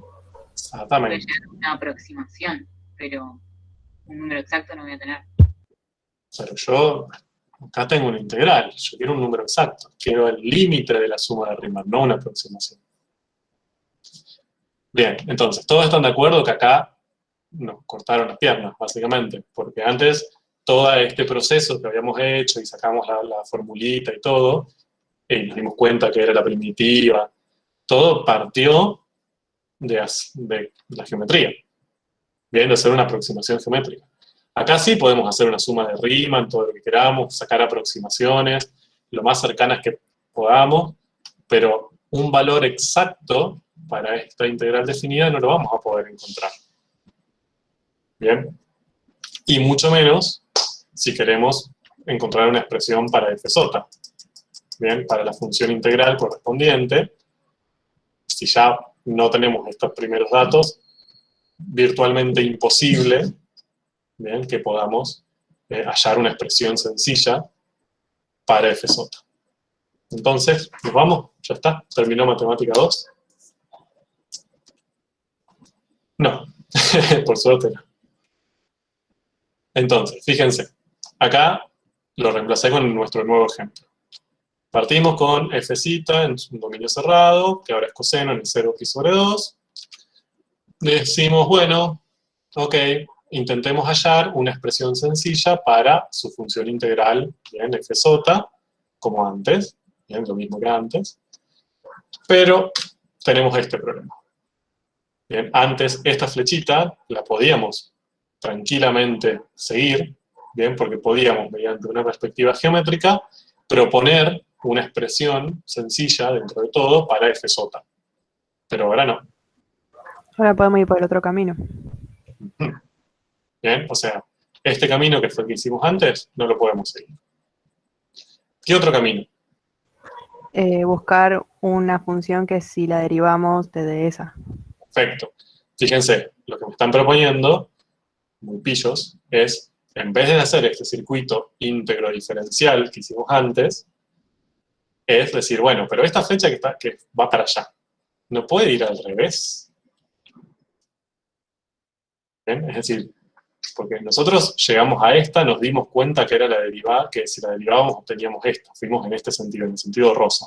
Exactamente. Puede ser una aproximación, pero un número exacto no voy a tener. Pero yo acá tengo una integral, yo quiero un número exacto, quiero el límite de la suma de Riemann, no una aproximación. Bien, entonces, ¿todos están de acuerdo que acá nos cortaron las piernas, básicamente? Porque antes, todo este proceso que habíamos hecho y sacamos la formulita y todo, y nos dimos cuenta que era la primitiva, todo partió de la geometría, bien, de hacer una aproximación geométrica. Acá sí podemos hacer una suma de Riemann, todo lo que queramos, sacar aproximaciones, lo más cercanas que podamos, pero un valor exacto para esta integral definida no lo vamos a poder encontrar. Bien. Y mucho menos si queremos encontrar una expresión para fj. Bien, para la función integral correspondiente, si ya no tenemos estos primeros datos, virtualmente imposible, bien, que podamos hallar una expresión sencilla para fj. Entonces, nos vamos, ya está, terminó matemática 2. No, por suerte no. Entonces, fíjense, acá lo reemplacé con nuestro nuevo ejemplo. Partimos con fz en un dominio cerrado, que ahora es coseno en el 0 pi sobre 2. Decimos, bueno, ok, intentemos hallar una expresión sencilla para su función integral, bien, fz, como antes, bien, lo mismo que antes. Pero tenemos este problema. Bien, antes esta flechita la podíamos tranquilamente seguir, bien, porque podíamos, mediante una perspectiva geométrica, proponer una expresión sencilla dentro de todo para fz. Pero ahora no. Ahora podemos ir por el otro camino. Bien, o sea, este camino que fue el que hicimos antes, no lo podemos seguir. ¿Qué otro camino? Buscar una función que si la derivamos te dé esa. Perfecto. Fíjense, lo que me están proponiendo, muy pillos, es, en vez de hacer este circuito íntegro diferencial que hicimos antes, es decir, bueno, pero esta flecha que va para allá, ¿no puede ir al revés? ¿Bien? Es decir, porque nosotros llegamos a esta, nos dimos cuenta que era la derivada, que si la derivábamos obteníamos esta, fuimos en este sentido, en el sentido rosa.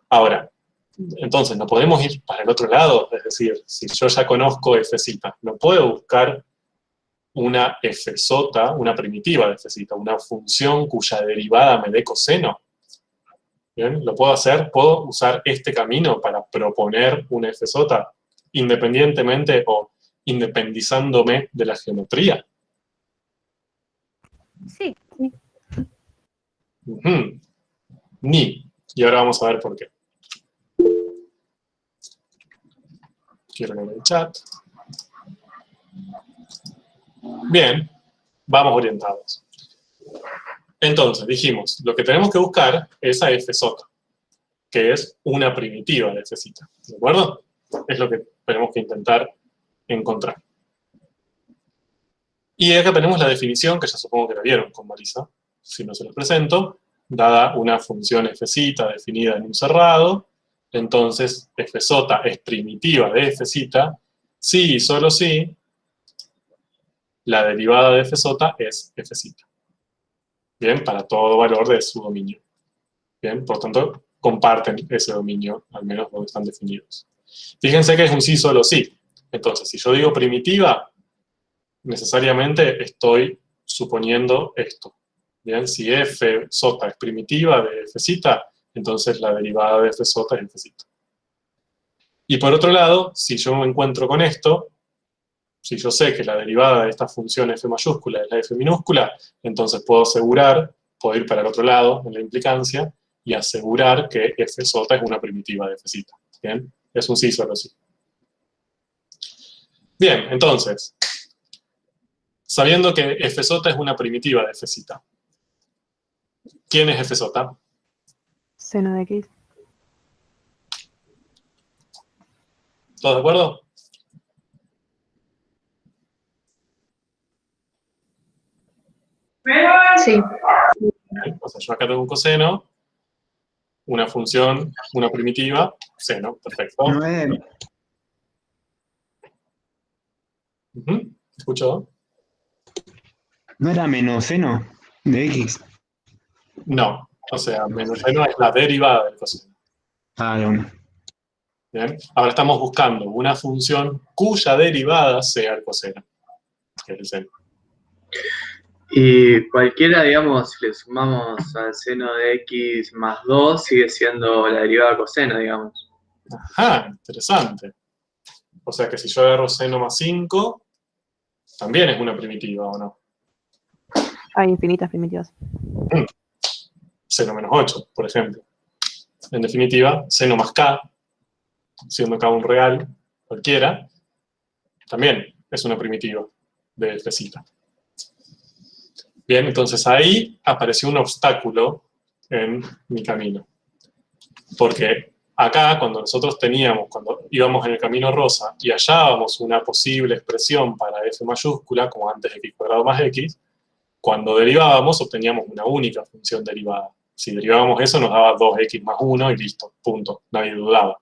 Ahora, entonces, ¿no podemos ir para el otro lado? Es decir, si yo ya conozco fz, ¿no puedo buscar una fz, una primitiva de fz, una función cuya derivada me dé coseno? ¿Bien? ¿Lo puedo hacer? ¿Puedo usar este camino para proponer una fz independientemente o independizándome de la geometría? Sí. Ni. Y ahora vamos a ver por qué. Quiero leer el chat. Bien, vamos orientados. Entonces, dijimos, lo que tenemos que buscar es a fz, que es una primitiva de fz, ¿de acuerdo? Es lo que tenemos que intentar encontrar. Y acá tenemos la definición, que ya supongo que la vieron con Marisa, si no se los presento, dada una función fz definida en un cerrado, entonces fz es primitiva de fz, si y solo si la derivada de fz es fz. Bien, para todo valor de su dominio. Bien, por tanto, comparten ese dominio, al menos donde están definidos. Fíjense que es un sí solo sí. Entonces, si yo digo primitiva, necesariamente estoy suponiendo esto. Bien, si fz es primitiva de fz, entonces la derivada de fz es fz. Y por otro lado, si yo me encuentro con esto, si yo sé que la derivada de esta función f mayúscula es la f minúscula, entonces puedo asegurar, puedo ir para el otro lado en la implicancia y asegurar que f sota es una primitiva de f. ¿Bien? Es un sí, solo sí. Bien, entonces, sabiendo que f sota es una primitiva de f, ¿quién es f sota? Seno de X. ¿Todos de acuerdo? Sí. Bien, o sea, yo acá tengo un coseno, una función, una primitiva, seno, perfecto. ¿Escuchó? ¿No era menos seno de X? No, o sea, menos seno es la derivada del coseno. Ah, de una. Bien, ahora estamos buscando una función cuya derivada sea el coseno, que es el seno. Y cualquiera, digamos, si le sumamos al seno de X más 2, sigue siendo la derivada coseno, digamos. Ajá, interesante. O sea que si yo agarro seno más 5, también es una primitiva, ¿o no? Hay infinitas primitivas. Seno menos 8, por ejemplo. En definitiva, seno más k, siendo k un real, cualquiera, también es una primitiva de f. Bien, entonces ahí apareció un obstáculo en mi camino. Porque acá, cuando íbamos en el camino rosa y hallábamos una posible expresión para f mayúscula, como antes x cuadrado más x, cuando derivábamos obteníamos una única función derivada. Si derivábamos eso nos daba 2x más 1 y listo, punto, nadie dudaba.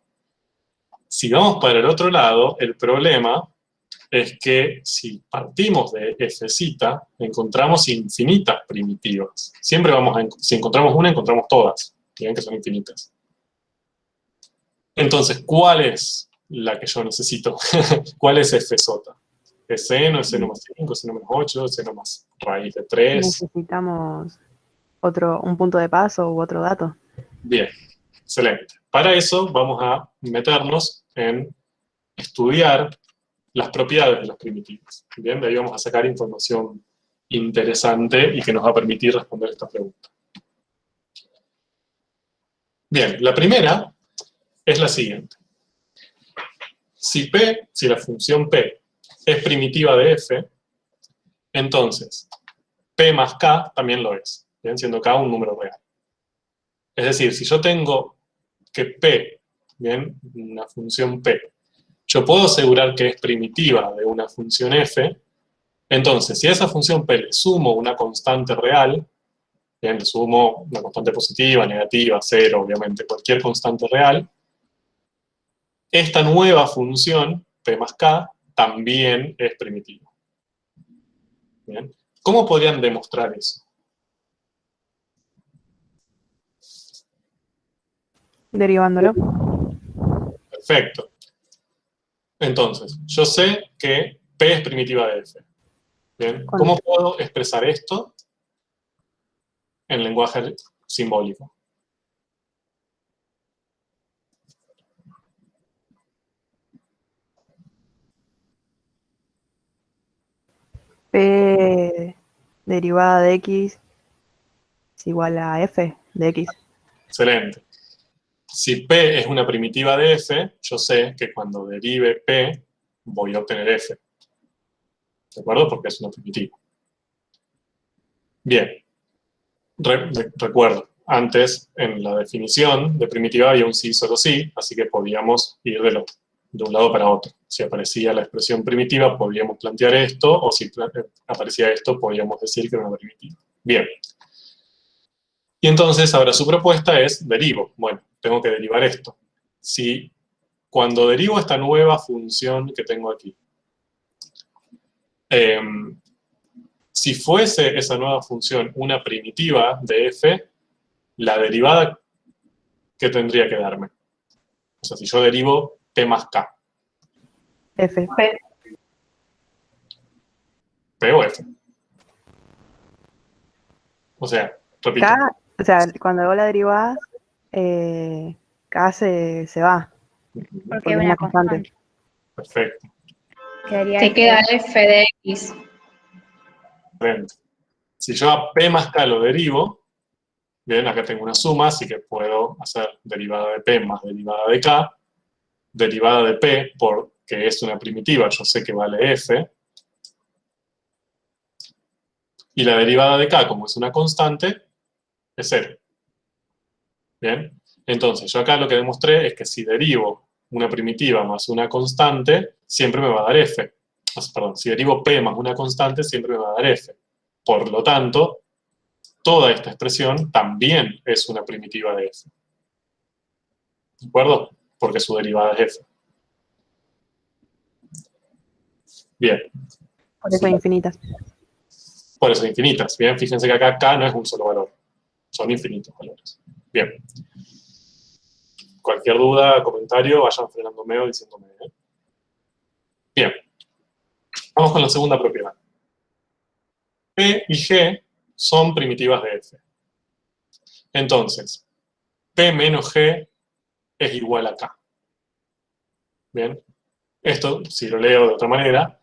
Si vamos para el otro lado, el problema es que si partimos de f, encontramos infinitas primitivas. Siempre si encontramos una, encontramos todas. Miren que son infinitas. Entonces, ¿cuál es la que yo necesito? ¿Cuál es f sota? ¿Es seno, es seno más 5, es seno menos 8, es seno más raíz de 3? Necesitamos un punto de paso u otro dato. Bien, excelente. Para eso vamos a meternos en estudiar las propiedades de las primitivas. Bien, de ahí vamos a sacar información interesante y que nos va a permitir responder esta pregunta. Bien, la primera es la siguiente. Si la función p es primitiva de f, entonces p más k también lo es, bien, siendo k un número real. Es decir, si yo tengo que p, bien, una función p, yo puedo asegurar que es primitiva de una función f, entonces si a esa función p le sumo una constante real, bien, le sumo una constante positiva, negativa, 0, obviamente, cualquier constante real, esta nueva función, p más k, también es primitiva. Bien. ¿Cómo podrían demostrar eso? Derivándolo. Perfecto. Entonces, yo sé que p es primitiva de f. Bien. ¿Cómo puedo expresar esto en lenguaje simbólico? P derivada de X es igual a F de X. Excelente. Si P es una primitiva de F, yo sé que cuando derive P voy a obtener F. ¿De acuerdo? Porque es una primitiva. Bien. Recuerdo, antes en la definición de primitiva había un sí, solo sí, así que podíamos ir de un lado para otro. Si aparecía la expresión primitiva, podíamos plantear esto, o si aparecía esto, podíamos decir que era una primitiva. Bien. Y entonces, ahora su propuesta es, derivo. Bueno, tengo que derivar esto. Si cuando derivo esta nueva función que tengo aquí, si fuese esa nueva función una primitiva de f, la derivada, ¿qué tendría que darme? O sea, si yo derivo p más k. F. P o f. O sea, repito. K, o sea, cuando vos la derivás, K se va. Porque es una constante. Perfecto. Te queda f de x. Si yo a p más k lo derivo, Bien, acá tengo una suma, así que puedo hacer derivada de P más derivada de K. Derivada de P, porque es una primitiva, yo sé que vale F. Y la derivada de K, como es una constante, es 0. Bien, entonces yo acá lo que demostré es que si derivo una primitiva más una constante, siempre me va a dar F. Perdón, si derivo P más una constante, siempre me va a dar F. Por lo tanto, toda esta expresión también es una primitiva de F. ¿De acuerdo? Porque su derivada es F. Bien. Por eso infinitas. Por eso infinitas. Bien, fíjense que acá K no es un solo valor. Son infinitos valores. Bien. Cualquier duda, comentario, vayan frenándome o diciéndome. Bien. Vamos con la segunda propiedad. P y G son primitivas de F. Entonces, P menos G es igual a K. Bien. Esto, si lo leo de otra manera,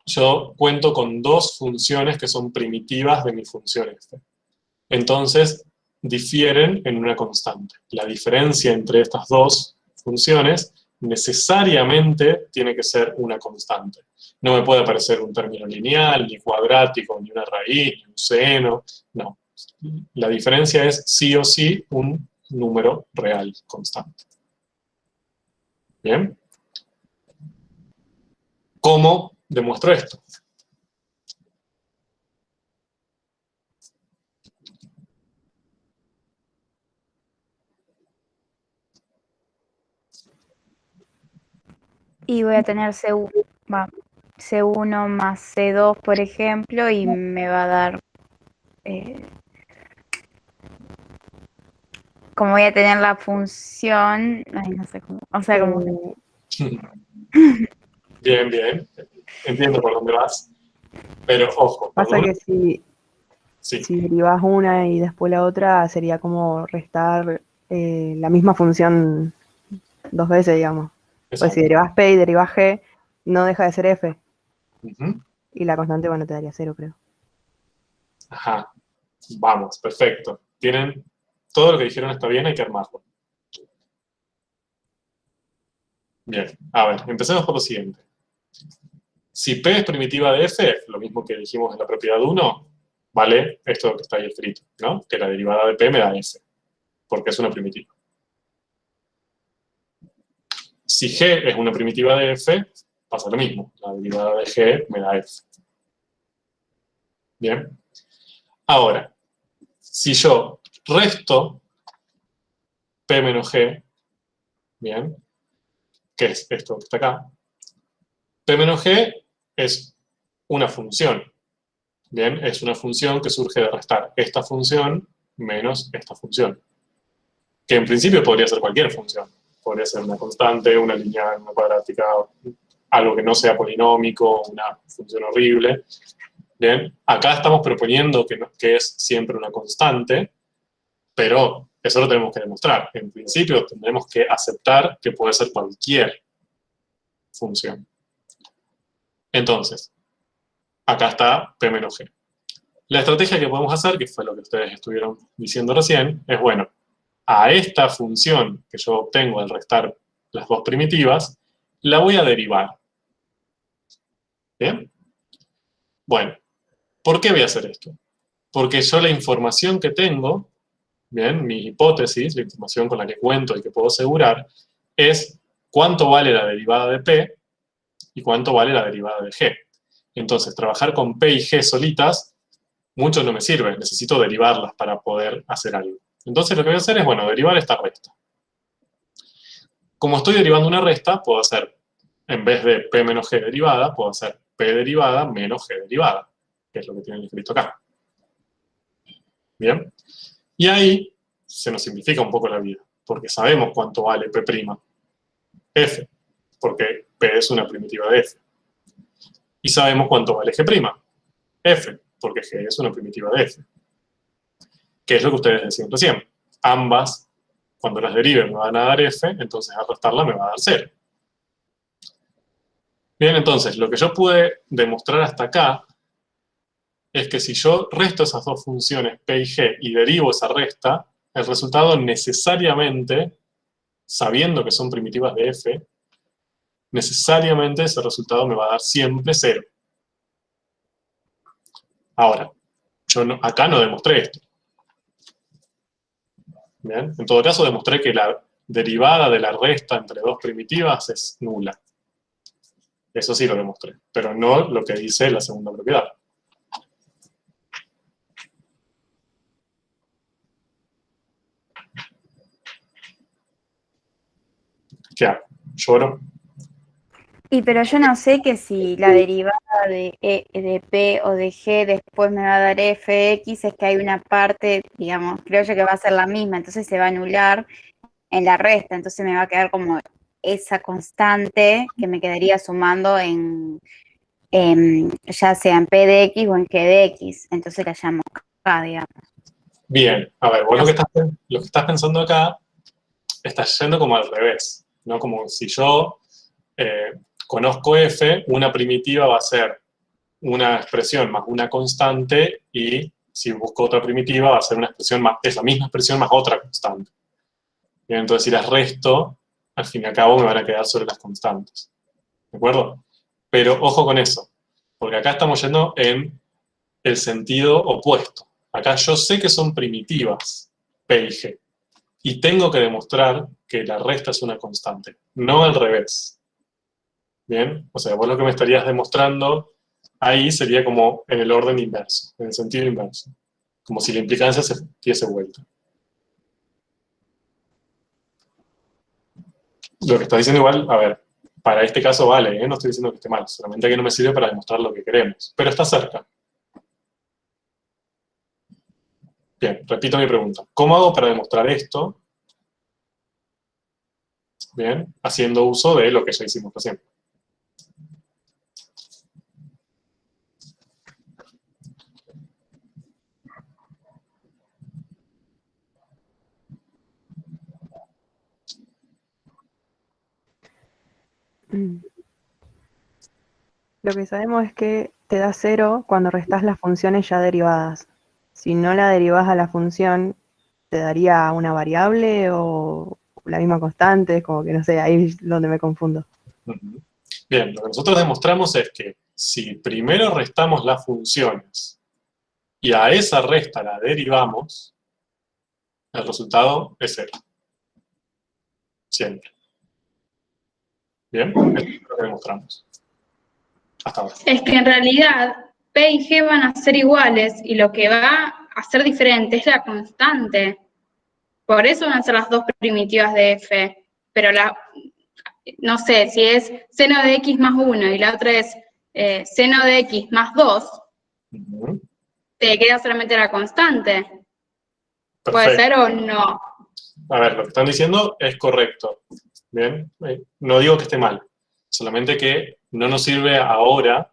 yo cuento con dos funciones que son primitivas de mi función F. Entonces, difieren en una constante. La diferencia entre estas dos funciones necesariamente tiene que ser una constante. No me puede aparecer un término lineal, ni cuadrático, ni una raíz, ni un seno. No. La diferencia es sí o sí un número real, constante. ¿Bien? ¿Cómo demuestro esto? Y voy a tener C1 más C2, por ejemplo, y me va a dar, como voy a tener la función, ay, no sé cómo, o sea, como... Bien, bien. Entiendo por dónde vas. Pero, ojo. Pasa que si derivas una y después la otra, sería como restar la misma función dos veces, digamos. Pues si derivas P y derivas G, no deja de ser F. Y la constante, bueno, te daría 0, creo. Ajá. Vamos, perfecto. Tienen todo lo que dijeron está bien, hay que armarlo. Bien, a ver, empecemos por lo siguiente. Si P es primitiva de F, lo mismo que dijimos en la propiedad 1, vale esto que está ahí escrito, ¿no? Que la derivada de P me da F, porque es una primitiva. Si G es una primitiva de F, pasa lo mismo. La derivada de G me da F. Bien. Ahora, si yo resto P menos G, bien, que es esto que está acá, P menos G es una función. Bien, es una función que surge de restar esta función menos esta función. Que en principio podría ser cualquier función. Podría ser una constante, una lineal, una cuadrática, algo que no sea polinómico, una función horrible. Bien, acá estamos proponiendo que es siempre una constante, pero eso lo tenemos que demostrar. En principio tendremos que aceptar que puede ser cualquier función. Entonces, acá está P menos G. La estrategia que podemos hacer, que fue lo que ustedes estuvieron diciendo recién, es, bueno, a esta función que yo obtengo al restar las dos primitivas, la voy a derivar. ¿Bien? Bueno, ¿por qué voy a hacer esto? Porque yo la información que tengo, bien, mi hipótesis, la información con la que cuento y que puedo asegurar, es cuánto vale la derivada de P y cuánto vale la derivada de G. Entonces, trabajar con P y G solitas, mucho no me sirve, necesito derivarlas para poder hacer algo. Entonces lo que voy a hacer es, bueno, derivar esta resta. Como estoy derivando una resta, puedo hacer, en vez de P menos G derivada, puedo hacer P derivada menos G derivada, que es lo que tienen escrito acá. Bien. Y ahí se nos simplifica un poco la vida, porque sabemos cuánto vale P', F, porque P es una primitiva de F. Y sabemos cuánto vale G', F, porque G es una primitiva de F. Que es lo que ustedes decían recién. Ambas, cuando las deriven, me van a dar F, entonces al restarla me va a dar 0. Bien, entonces, lo que yo pude demostrar hasta acá es que si yo resto esas dos funciones P y G y derivo esa resta, el resultado necesariamente, sabiendo que son primitivas de f, necesariamente ese resultado me va a dar siempre 0. Ahora, yo acá no demostré esto. ¿Bien? En todo caso, demostré que la derivada de la resta entre dos primitivas es nula. Eso sí lo demostré, pero no lo que dice la segunda propiedad. ¿Qué hago? ¿Lloro? Pero yo no sé que si la derivada de P o de G después me va a dar Fx, es que hay una parte, digamos, creo yo que va a ser la misma, entonces se va a anular en la resta, entonces me va a quedar como esa constante que me quedaría sumando ya sea en P de X o en G de X, entonces la llamo K, digamos. Bien, a ver, vos lo que estás pensando acá, estás yendo como al revés, ¿no? Como si yo conozco f, una primitiva va a ser una expresión más una constante, y si busco otra primitiva va a ser una expresión más, esa misma expresión más otra constante. Bien, entonces si las resto, al fin y al cabo me van a quedar sobre las constantes. ¿De acuerdo? Pero ojo con eso, porque acá estamos yendo en el sentido opuesto. Acá yo sé que son primitivas, P y G, y tengo que demostrar que la resta es una constante, no al revés. ¿Bien? O sea, vos lo que me estarías demostrando ahí sería como en el orden inverso, en el sentido inverso. Como si la implicancia se diese vuelta. Lo que está diciendo igual, a ver, para este caso vale, no estoy diciendo que esté mal, solamente que no me sirve para demostrar lo que queremos, pero está cerca. Bien, repito mi pregunta. ¿Cómo hago para demostrar esto? Bien, haciendo uso de lo que ya hicimos recién. Lo que sabemos es que te da 0 cuando restás las funciones ya derivadas. Si no la derivás a la función, ¿te daría una variable o la misma constante? Como que no sé, ahí es donde me confundo. Bien, lo que nosotros demostramos es que si primero restamos las funciones y a esa resta la derivamos, el resultado es 0. Siempre. Bien, esto es lo que demostramos. Hasta ahora. Es que en realidad P y G van a ser iguales y lo que va a ser diferente es la constante. Por eso van a ser las dos primitivas de F. Pero no sé, si es seno de X más 1 y la otra es seno de X más 2, te queda solamente la constante. Perfecto. ¿Puede ser o no? A ver, lo que están diciendo es correcto. Bien, no digo que esté mal, solamente que no nos sirve ahora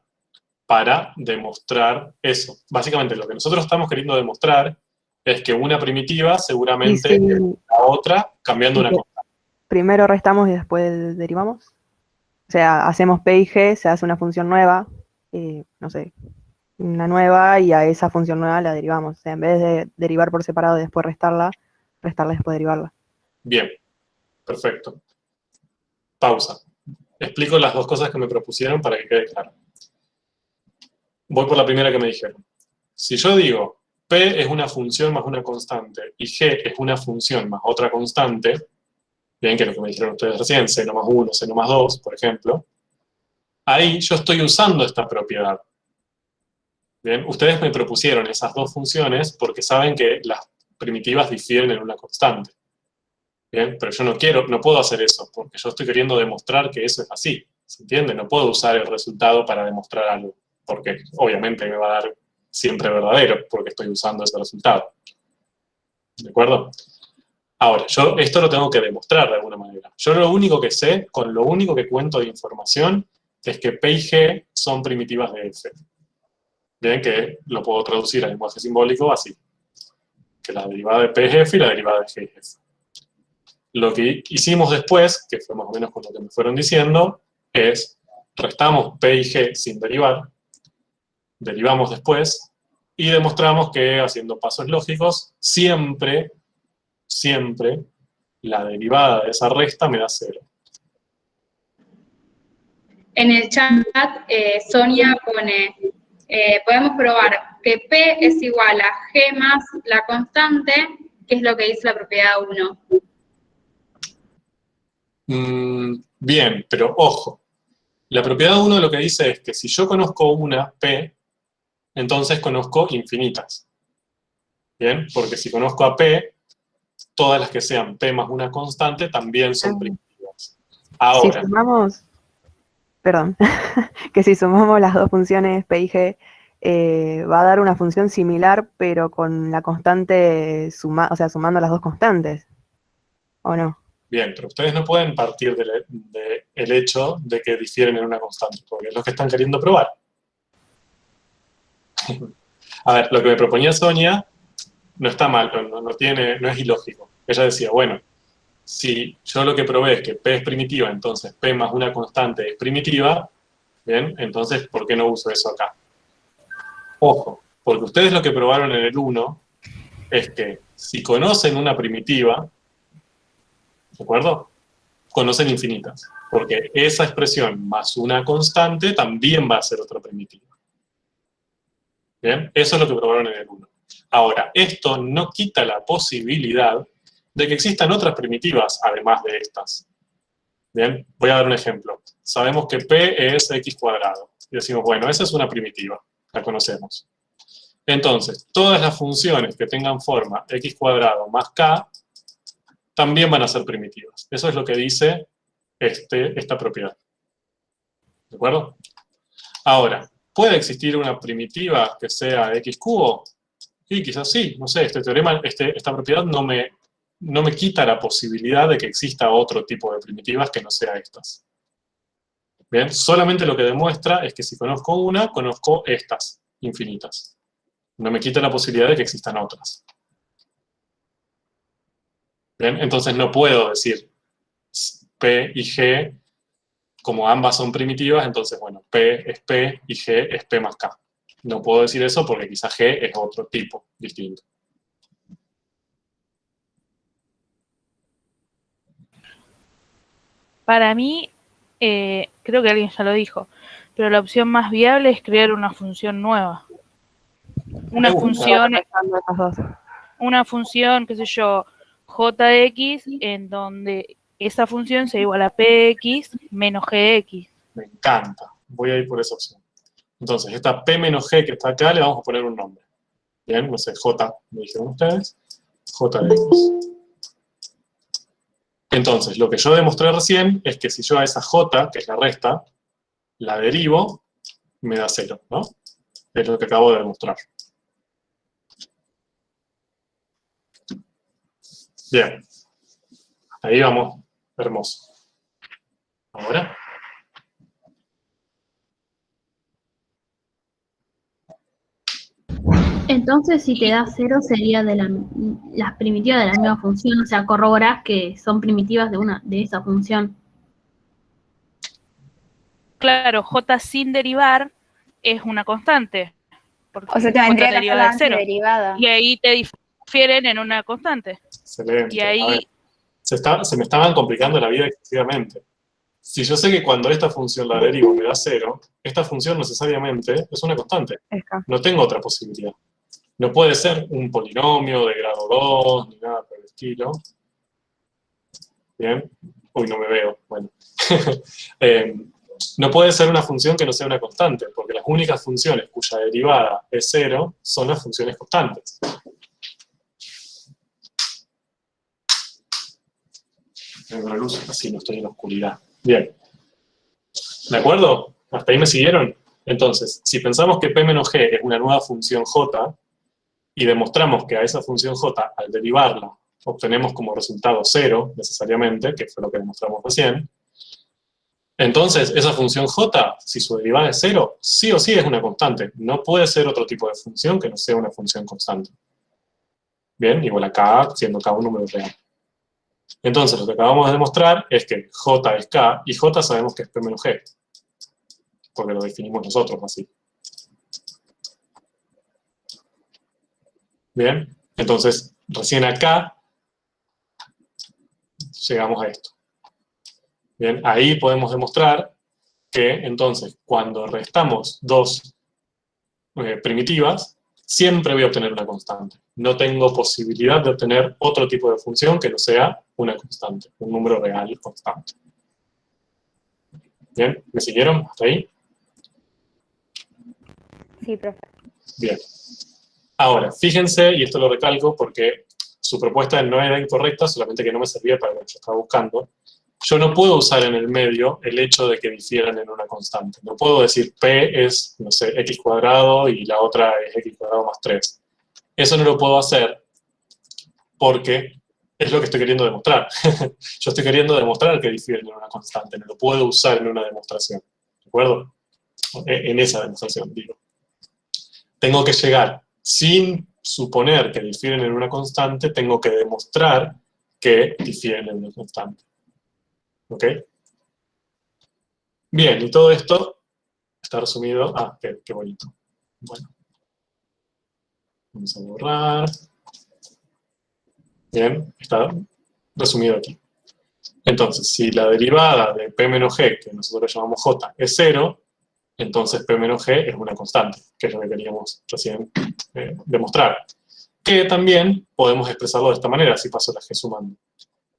para demostrar eso. Básicamente lo que nosotros estamos queriendo demostrar es que una primitiva seguramente es la otra cambiando una constante. Primero restamos y después derivamos. O sea, hacemos P y G, se hace una función nueva, no sé, una nueva, y a esa función nueva la derivamos. O sea, en vez de derivar por separado y después restarla y después derivarla. Bien, perfecto. Pausa. Explico las dos cosas que me propusieron para que quede claro. Voy por la primera que me dijeron. Si yo digo P es una función más una constante y G es una función más otra constante, bien, que es lo que me dijeron ustedes recién, seno más 1, seno más 2, por ejemplo, ahí yo estoy usando esta propiedad. Bien, ustedes me propusieron esas dos funciones porque saben que las primitivas difieren en una constante. Bien, pero yo no puedo hacer eso, porque yo estoy queriendo demostrar que eso es así. ¿Se entiende? No puedo usar el resultado para demostrar algo, porque obviamente me va a dar siempre verdadero, porque estoy usando ese resultado. ¿De acuerdo? Ahora, yo esto lo tengo que demostrar de alguna manera. Yo lo único que sé, con lo único que cuento de información, es que P y G son primitivas de F. Bien, que lo puedo traducir al lenguaje simbólico así. Que la derivada de P es F y la derivada de G es F. Lo que hicimos después, que fue más o menos con lo que me fueron diciendo, es restamos P y G sin derivar, derivamos después, Y demostramos que, haciendo pasos lógicos, siempre la derivada de esa resta me da 0. En el chat, Sonia pone, podemos probar que P es igual a G más la constante, que es lo que dice la propiedad 1. Bien, pero ojo. La propiedad 1 lo que dice es que si yo conozco una P, entonces conozco infinitas. Bien, porque si conozco a P, todas las que sean P más una constante también son primitivas. Ahora, si sumamos, perdón, que si sumamos las dos funciones P y G, va a dar una función similar, pero con la constante, o sea, sumando las dos constantes, ¿o no? bien, pero ustedes no pueden partir del hecho de que difieren en una constante, porque es lo que están queriendo probar. A ver, lo que me proponía Sonia no está mal, no es ilógico. Ella decía, bueno, si yo lo que probé es que P es primitiva, entonces P más una constante es primitiva, bien, entonces, ¿por qué no uso eso acá? Ojo, porque ustedes lo que probaron en el 1 es que si conocen una primitiva, ¿de acuerdo? Conocen infinitas, porque esa expresión más una constante también va a ser otra primitiva. ¿Bien? Eso es lo que probaron en el 1. Ahora, esto no quita la posibilidad de que existan otras primitivas, además de estas. Bien, voy a dar un ejemplo. Sabemos que P es x cuadrado. Y decimos, bueno, esa es una primitiva, la conocemos. Entonces, todas las funciones que tengan forma x cuadrado más k, también van a ser primitivas. Eso es lo que dice esta propiedad. ¿De acuerdo? Ahora, ¿puede existir una primitiva que sea x cubo? Sí, quizás sí. No sé, este teorema, esta propiedad no me quita la posibilidad de que exista otro tipo de primitivas que no sea estas. Bien, solamente lo que demuestra es que si conozco una, conozco estas infinitas. No me quita la posibilidad de que existan otras. Bien, entonces no puedo decir P y G, como ambas son primitivas, entonces, bueno, P es P y G es P más K. No puedo decir eso porque quizás G es otro tipo distinto. Para mí, creo que alguien ya lo dijo, pero la opción más viable es crear una función nueva. Una función, qué sé yo, jx, en donde esa función sea igual a px menos gx. Me encanta. Voy a ir por esa opción. Entonces, esta p menos g que está acá, le vamos a poner un nombre. Bien, no sé, j, me dijeron ustedes. J de x. Entonces, lo que yo demostré recién es que si yo a esa j, que es la resta, la derivo, me da 0, ¿no? Es lo que acabo de demostrar. Bien. Ahí vamos. Hermoso. Ahora. Entonces, si te da 0, sería de las primitivas de la misma función, o sea, corroborás que son primitivas de esa función. Claro, j sin derivar es una constante. O sea, te vendría que hacer la antiderivada. Y ahí te difieren en una constante. Excelente. Y ahí... se me estaban complicando la vida excesivamente. Si yo sé que cuando esta función la derivo me da 0, esta función necesariamente es una constante. No tengo otra posibilidad. No puede ser un polinomio de grado 2, ni nada por el estilo. Bien. Uy, no me veo. Bueno. No puede ser una función que no sea una constante, porque las únicas funciones cuya derivada es 0 son las funciones constantes. Tengo la luz, así no estoy en la oscuridad. Bien. ¿De acuerdo? ¿Hasta ahí me siguieron? Entonces, si pensamos que P menos G es una nueva función J, y demostramos que a esa función J, al derivarla, obtenemos como resultado 0, necesariamente, que fue lo que demostramos recién, entonces, esa función J, si su derivada es 0, sí o sí es una constante. No puede ser otro tipo de función que no sea una función constante. Bien, igual a K, siendo K un número real. Entonces, lo que acabamos de demostrar es que J es K, y J sabemos que es P menos G. Porque lo definimos nosotros así. Bien, entonces recién acá llegamos a esto. Bien, ahí podemos demostrar que entonces cuando restamos dos primitivas, siempre voy a obtener una constante. No tengo posibilidad de obtener otro tipo de función que no sea una constante, un número real constante. ¿Bien? ¿Me siguieron hasta ahí? Sí, profe. Bien. Ahora, fíjense, y esto lo recalco porque su propuesta no era incorrecta, solamente que no me servía para lo que yo estaba buscando. Yo no puedo usar en el medio el hecho de que difieran en una constante. No puedo decir P es, no sé, x cuadrado y la otra es x cuadrado más 3. Eso no lo puedo hacer porque es lo que estoy queriendo demostrar. Yo estoy queriendo demostrar que difieren en una constante. No lo puedo usar en una demostración. ¿De acuerdo? En esa demostración, digo. Tengo que llegar, sin suponer que difieren en una constante, tengo que demostrar que difieren en una constante. ¿Ok? Bien, y todo esto está resumido. Ah, qué bonito. Bueno. Vamos a borrar. Bien, está resumido aquí. Entonces, si la derivada de P menos G, que nosotros llamamos J, es 0, entonces P menos G es una constante, que es lo que queríamos recién demostrar. Que también podemos expresarlo de esta manera, si paso la G sumando.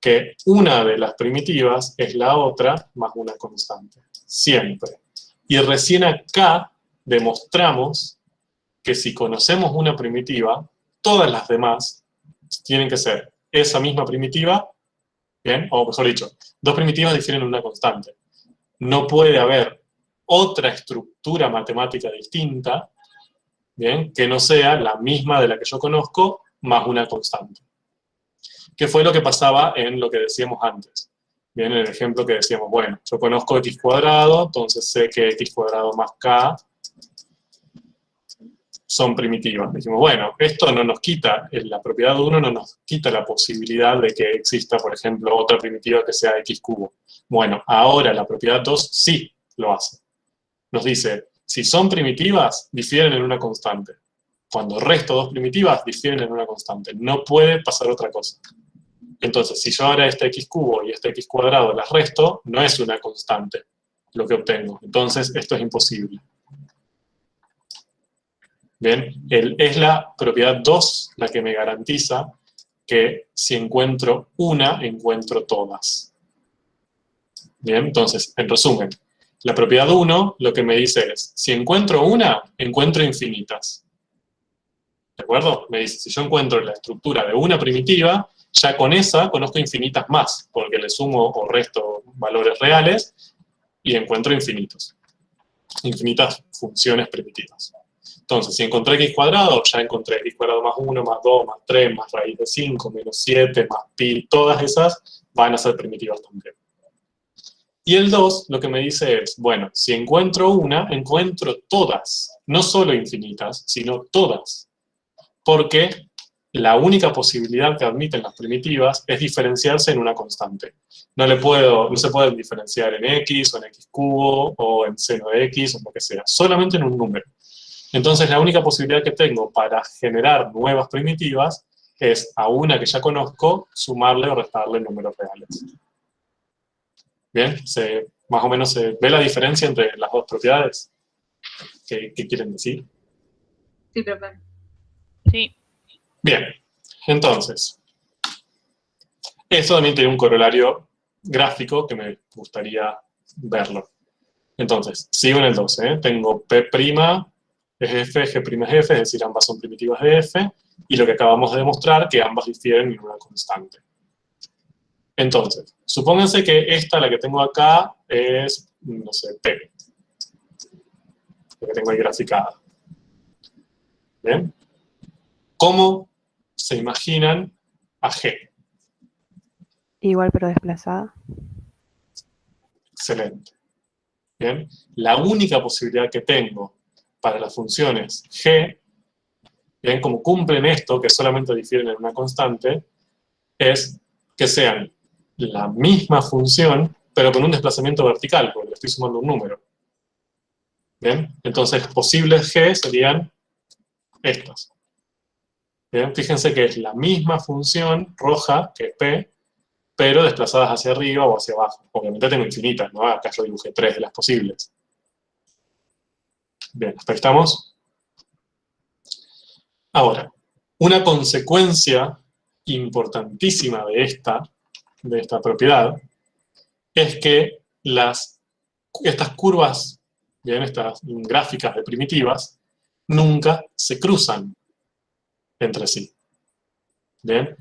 Que una de las primitivas es la otra más una constante. Siempre. Y recién acá demostramos que si conocemos una primitiva, todas las demás tienen que ser esa misma primitiva, ¿bien? O mejor dicho, dos primitivas difieren en una constante. No puede haber otra estructura matemática distinta, ¿bien? Que no sea la misma de la que yo conozco, más una constante. ¿Qué fue lo que pasaba en lo que decíamos antes? Bien, en el ejemplo que decíamos, bueno, yo conozco x cuadrado, entonces sé que x cuadrado más k son primitivas. Dijimos, bueno, esto no nos quita, la propiedad de 1 no nos quita la posibilidad de que exista, por ejemplo, otra primitiva que sea x cubo. Bueno, ahora la propiedad 2 sí lo hace. Nos dice, si son primitivas, difieren en una constante. Cuando resto dos primitivas, difieren en una constante. No puede pasar otra cosa. Entonces, si yo ahora este x cubo y este x cuadrado las resto, no es una constante lo que obtengo. Entonces, esto es imposible. Bien, es la propiedad 2 la que me garantiza que si encuentro una, encuentro todas. Bien, entonces, en resumen, la propiedad 1 lo que me dice es, si encuentro una, encuentro infinitas. ¿De acuerdo? Me dice, si yo encuentro la estructura de una primitiva, ya con esa conozco infinitas más, porque le sumo o resto valores reales y encuentro infinitos. Infinitas funciones primitivas. Entonces, si encontré x cuadrado, ya encontré x cuadrado más 1, más 2, más 3, más raíz de 5, menos 7, más pi, todas esas van a ser primitivas también. Y el 2 lo que me dice es, bueno, si encuentro una, encuentro todas, no solo infinitas, sino todas. Porque la única posibilidad que admiten las primitivas es diferenciarse en una constante. No se pueden diferenciar en x, o en x cubo, o en seno de x, o lo que sea, solamente en un número. Entonces, la única posibilidad que tengo para generar nuevas primitivas es a una que ya conozco, sumarle o restarle números reales. ¿Bien? Más o menos se ve la diferencia entre las dos propiedades. ¿Qué quieren decir? Sí, profe. Sí. Bien, entonces, esto también tiene un corolario gráfico que me gustaría verlo. Entonces, sigo en el 12, tengo P' es F, G' es F, es decir, ambas son primitivas de F, y lo que acabamos de demostrar, que ambas difieren en una constante. Entonces, supónganse que esta, la que tengo acá, es, no sé, P. La que tengo ahí graficada. ¿Bien? ¿Cómo se imaginan a G? Igual pero desplazada. Excelente. ¿Bien? La única posibilidad que tengo para las funciones G, ¿bien? Como cumplen esto, que solamente difieren en una constante, es que sean la misma función, pero con un desplazamiento vertical, porque le estoy sumando un número. ¿Bien? Entonces, posibles G serían estas. Bien, fíjense que es la misma función roja, que es P, pero desplazadas hacia arriba o hacia abajo. Obviamente tengo infinitas, ¿no? Acá yo dibujé 3 de las posibles. Bien, hasta ahí estamos. Ahora, una consecuencia importantísima de esta propiedad es que estas curvas, bien, estas gráficas de primitivas, nunca se cruzan entre sí. Bien,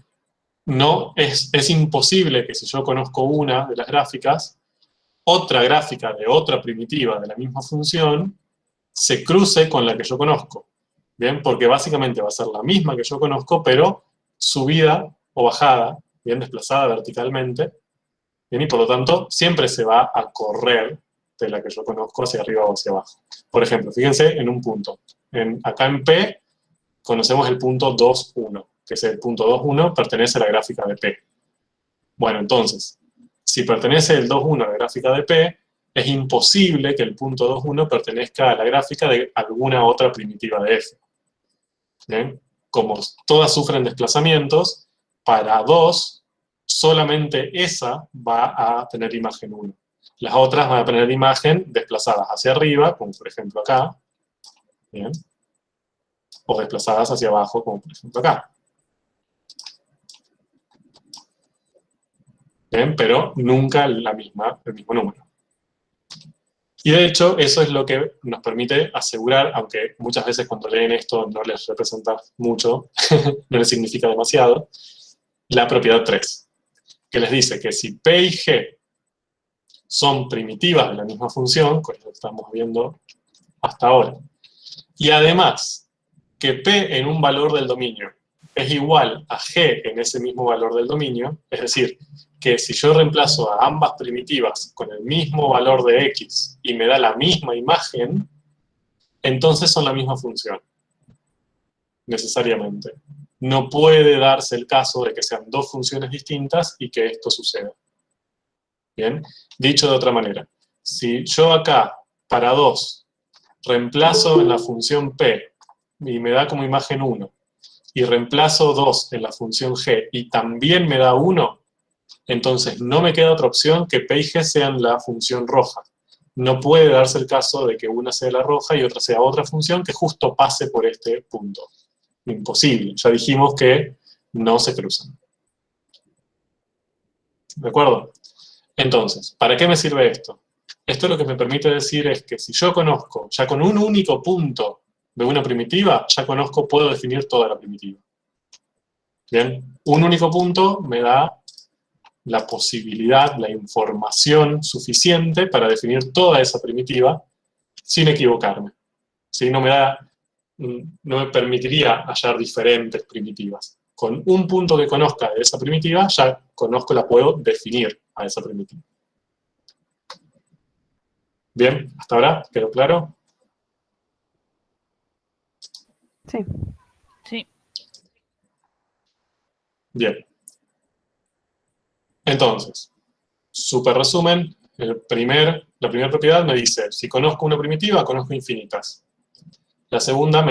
no es imposible que si yo conozco una de las gráficas, otra gráfica de otra primitiva de la misma función se cruce con la que yo conozco. Bien, porque básicamente va a ser la misma que yo conozco, pero subida o bajada, bien, desplazada verticalmente, bien, y por lo tanto siempre se va a correr de la que yo conozco hacia arriba o hacia abajo. Por ejemplo, fíjense en un punto. Acá en P conocemos el punto 2, 1, que es el punto 2, 1, pertenece a la gráfica de P. Bueno, entonces, si pertenece el 2, 1 a la gráfica de P, es imposible que el punto 2, 1 pertenezca a la gráfica de alguna otra primitiva de F. ¿Bien? Como todas sufren desplazamientos, para 2, solamente esa va a tener imagen 1. Las otras van a tener imagen desplazadas hacia arriba, como por ejemplo acá. ¿Bien? O desplazadas hacia abajo, como por ejemplo acá. ¿Bien? Pero nunca el mismo número. Y de hecho, eso es lo que nos permite asegurar, aunque muchas veces cuando leen esto no les representa mucho, no les significa demasiado, la propiedad 3, que les dice que si P y G son primitivas de la misma función, que es lo que estamos viendo hasta ahora, y además que P en un valor del dominio es igual a G en ese mismo valor del dominio, es decir, que si yo reemplazo a ambas primitivas con el mismo valor de X y me da la misma imagen, entonces son la misma función, necesariamente. No puede darse el caso de que sean dos funciones distintas y que esto suceda. Bien, dicho de otra manera, si yo acá, para 2, reemplazo en la función P y me da como imagen 1, y reemplazo 2 en la función G y también me da 1, entonces no me queda otra opción que P y G sean la función roja. No puede darse el caso de que una sea la roja y otra sea otra función que justo pase por este punto. Imposible. Ya dijimos que no se cruzan. ¿De acuerdo? Entonces, ¿para qué me sirve esto? Esto lo que me permite decir es que si yo conozco, ya con un único punto de una primitiva, ya conozco, puedo definir toda la primitiva. Bien, un único punto me da la posibilidad, la información suficiente para definir toda esa primitiva sin equivocarme. ¿Sí? No me permitiría hallar diferentes primitivas. Con un punto que conozca de esa primitiva, ya conozco, la puedo definir a esa primitiva. Bien, ¿hasta ahora quedó claro? Sí. Sí. Bien. Entonces, súper resumen, la primera propiedad me dice, si conozco una primitiva, conozco infinitas. La segunda,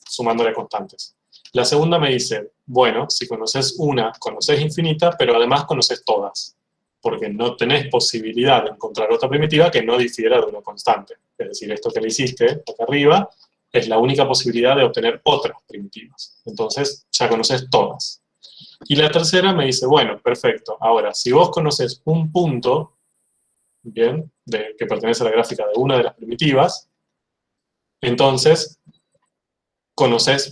sumándole constantes. La segunda me dice, bueno, si conoces una, conoces infinita, pero además conoces todas. Porque no tenés posibilidad de encontrar otra primitiva que no difiera de una constante. Es decir, esto que le hiciste acá arriba es la única posibilidad de obtener otras primitivas. Entonces, ya conoces todas. Y la tercera me dice, bueno, perfecto. Ahora, si vos conoces un punto, bien, que pertenece a la gráfica de una de las primitivas, entonces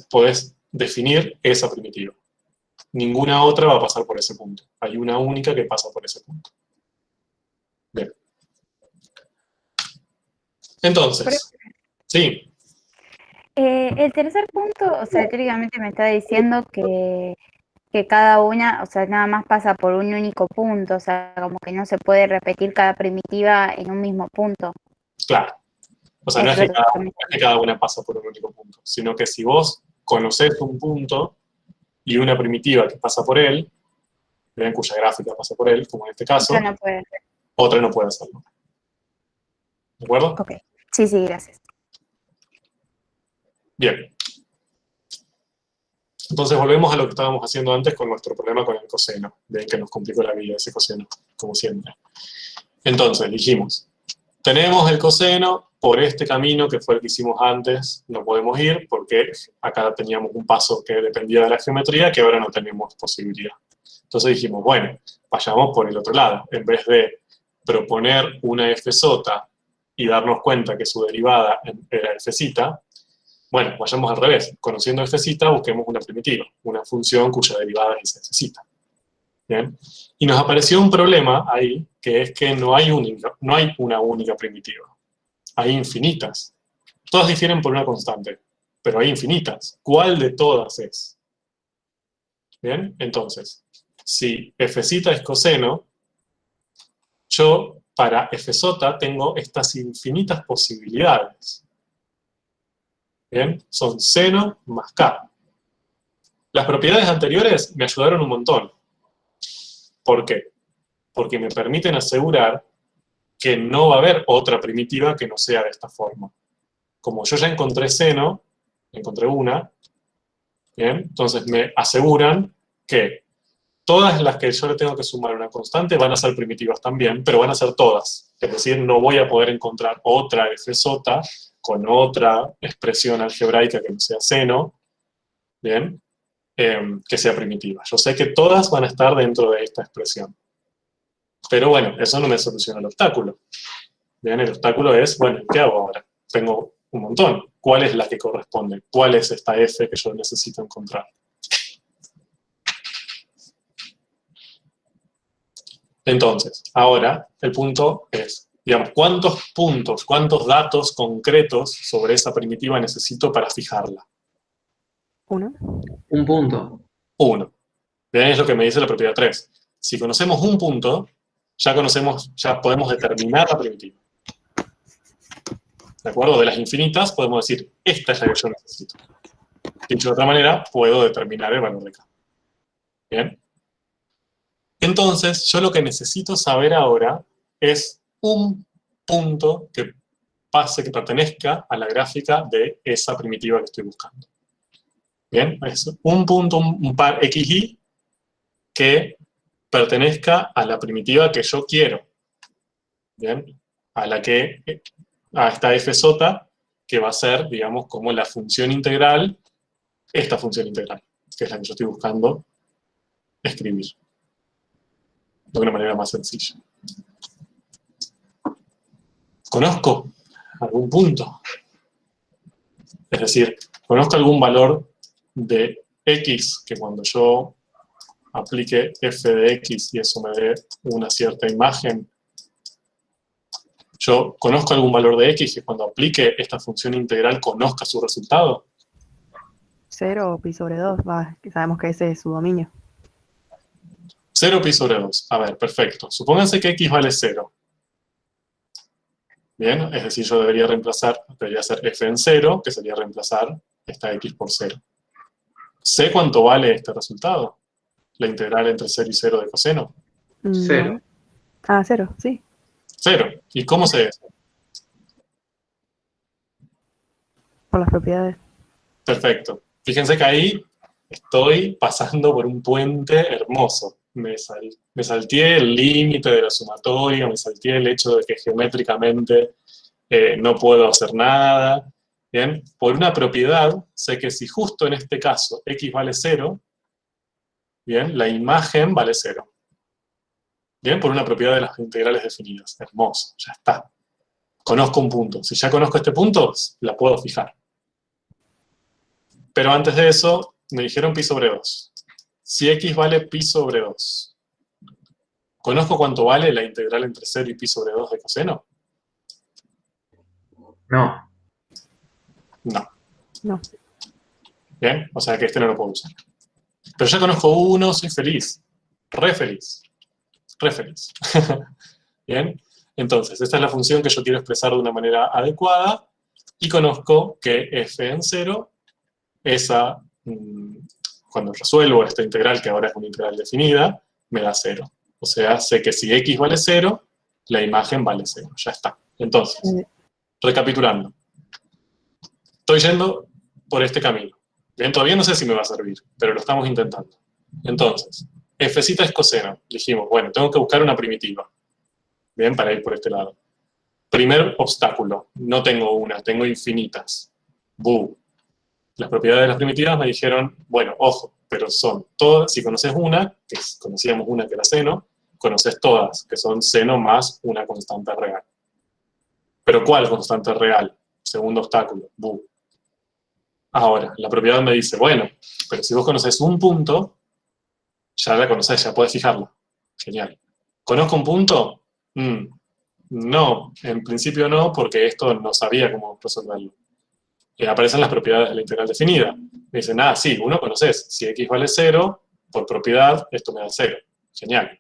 podés definir esa primitiva. Ninguna otra va a pasar por ese punto. Hay una única que pasa por ese punto. Bien. Entonces, sí. El tercer punto, o sea, teóricamente me está diciendo que cada una, o sea, nada más pasa por un único punto, o sea, como que no se puede repetir cada primitiva en un mismo punto. Claro. O sea, no es que cada una pasa por un único punto, sino que si vos conocés un punto y una primitiva que pasa por él, vean cuya gráfica pasa por él, como en este caso, otra no puede hacerlo. ¿De acuerdo? Ok. Sí, sí, gracias. Bien. Entonces volvemos a lo que estábamos haciendo antes con nuestro problema con el coseno. Ven que nos complicó la vida ese coseno, como siempre. Entonces dijimos, tenemos el coseno, por este camino que fue el que hicimos antes, no podemos ir porque acá teníamos un paso que dependía de la geometría que ahora no tenemos posibilidad. Entonces dijimos, bueno, vayamos por el otro lado. En vez de proponer una fz y darnos cuenta que su derivada era fz, bueno, vayamos al revés. Conociendo fz, busquemos una primitiva, una función cuya derivada es fz. ¿Bien? Y nos apareció un problema ahí, que es que no hay una única primitiva. Hay infinitas. Todas difieren por una constante, pero hay infinitas. ¿Cuál de todas es? ¿Bien? Entonces, si fz es coseno, yo para fz tengo estas infinitas posibilidades. ¿Bien? Son seno más k. Las propiedades anteriores me ayudaron un montón. ¿Por qué? Porque me permiten asegurar que no va a haber otra primitiva que no sea de esta forma. Como yo ya encontré seno, encontré una, ¿bien? Entonces me aseguran que todas las que yo le tengo que sumar una constante van a ser primitivas también, pero van a ser todas. Es decir, no voy a poder encontrar otra fz con otra expresión algebraica que no sea seno, ¿bien? Que sea primitiva. Yo sé que todas van a estar dentro de esta expresión. Pero bueno, eso no me soluciona el obstáculo. Bien, el obstáculo es, bueno, ¿qué hago ahora? Tengo un montón. ¿Cuál es la que corresponde? ¿Cuál es esta f que yo necesito encontrar? Entonces, ahora el punto es, digamos, ¿cuántos puntos, cuántos datos concretos sobre esa primitiva necesito para fijarla? ¿Uno? Un punto. Uno. Bien, es lo que me dice la propiedad 3. Si conocemos un punto, ya podemos determinar la primitiva. ¿De acuerdo? De las infinitas podemos decir, esta es la que yo necesito. Dicho de otra manera, puedo determinar el valor de k. ¿Bien? Entonces, yo lo que necesito saber ahora es un punto que pertenezca a la gráfica de esa primitiva que estoy buscando. Bien, es un punto, un par xy que pertenezca a la primitiva que yo quiero. Bien, a esta fz que va a ser, digamos, como la función integral, esta función integral, que es la que yo estoy buscando escribir. De una manera más sencilla. ¿Conozco algún punto? Es decir, ¿conozco algún valor de x que cuando yo aplique f de x y eso me dé una cierta imagen, yo conozco algún valor de x que cuando aplique esta función integral conozca su resultado? 0 o pi sobre 2, que sabemos que ese es su dominio. 0 pi sobre 2. A ver, perfecto. Supónganse que x vale 0. Bien, es decir, yo debería hacer f en 0, que sería reemplazar esta x por 0. ¿Sé cuánto vale este resultado? La integral entre 0 y 0 de coseno. 0. Ah, 0, sí. 0. ¿Y cómo sé eso? Por las propiedades. Perfecto. Fíjense que ahí estoy pasando por un puente hermoso. Me salteé el límite de la sumatoria, me salteé el hecho de que geométricamente no puedo hacer nada. Bien, por una propiedad, sé que si justo en este caso x vale 0, bien, la imagen vale 0. Bien, por una propiedad de las integrales definidas. Hermoso, ya está. Conozco un punto. Si ya conozco este punto, la puedo fijar. Pero antes de eso, me dijeron pi sobre 2. Si x vale pi sobre 2, ¿conozco cuánto vale la integral entre 0 y pi sobre 2 de coseno? No. No. Bien, o sea que este no lo puedo usar. Pero ya conozco uno, soy feliz. Re feliz. Re feliz. Bien, entonces, esta es la función que yo quiero expresar de una manera adecuada y conozco que f en 0, cuando resuelvo esta integral, que ahora es una integral definida, me da 0. O sea, sé que si x vale 0, la imagen vale 0. Ya está. Entonces, recapitulando. Estoy yendo por este camino. Bien, todavía no sé si me va a servir, pero lo estamos intentando. Entonces, f es coseno. Dijimos, bueno, tengo que buscar una primitiva. Bien, para ir por este lado. Primer obstáculo, no tengo una, tengo infinitas. ¡Bu! Las propiedades de las primitivas me dijeron, bueno, ojo, pero son todas, si conoces una, que conocíamos una que era seno, conoces todas, que son seno más una constante real. ¿Pero cuál constante real? Segundo obstáculo, ¡bu! Ahora, la propiedad me dice, bueno, pero si vos conoces un punto, ya la conocés, ya podés fijarla. Genial. ¿Conozco un punto? No, en principio no, porque esto no sabía cómo resolverlo. Aparecen las propiedades de la integral definida. Me dicen, sí, uno conoces, si x vale 0, por propiedad, esto me da 0. Genial.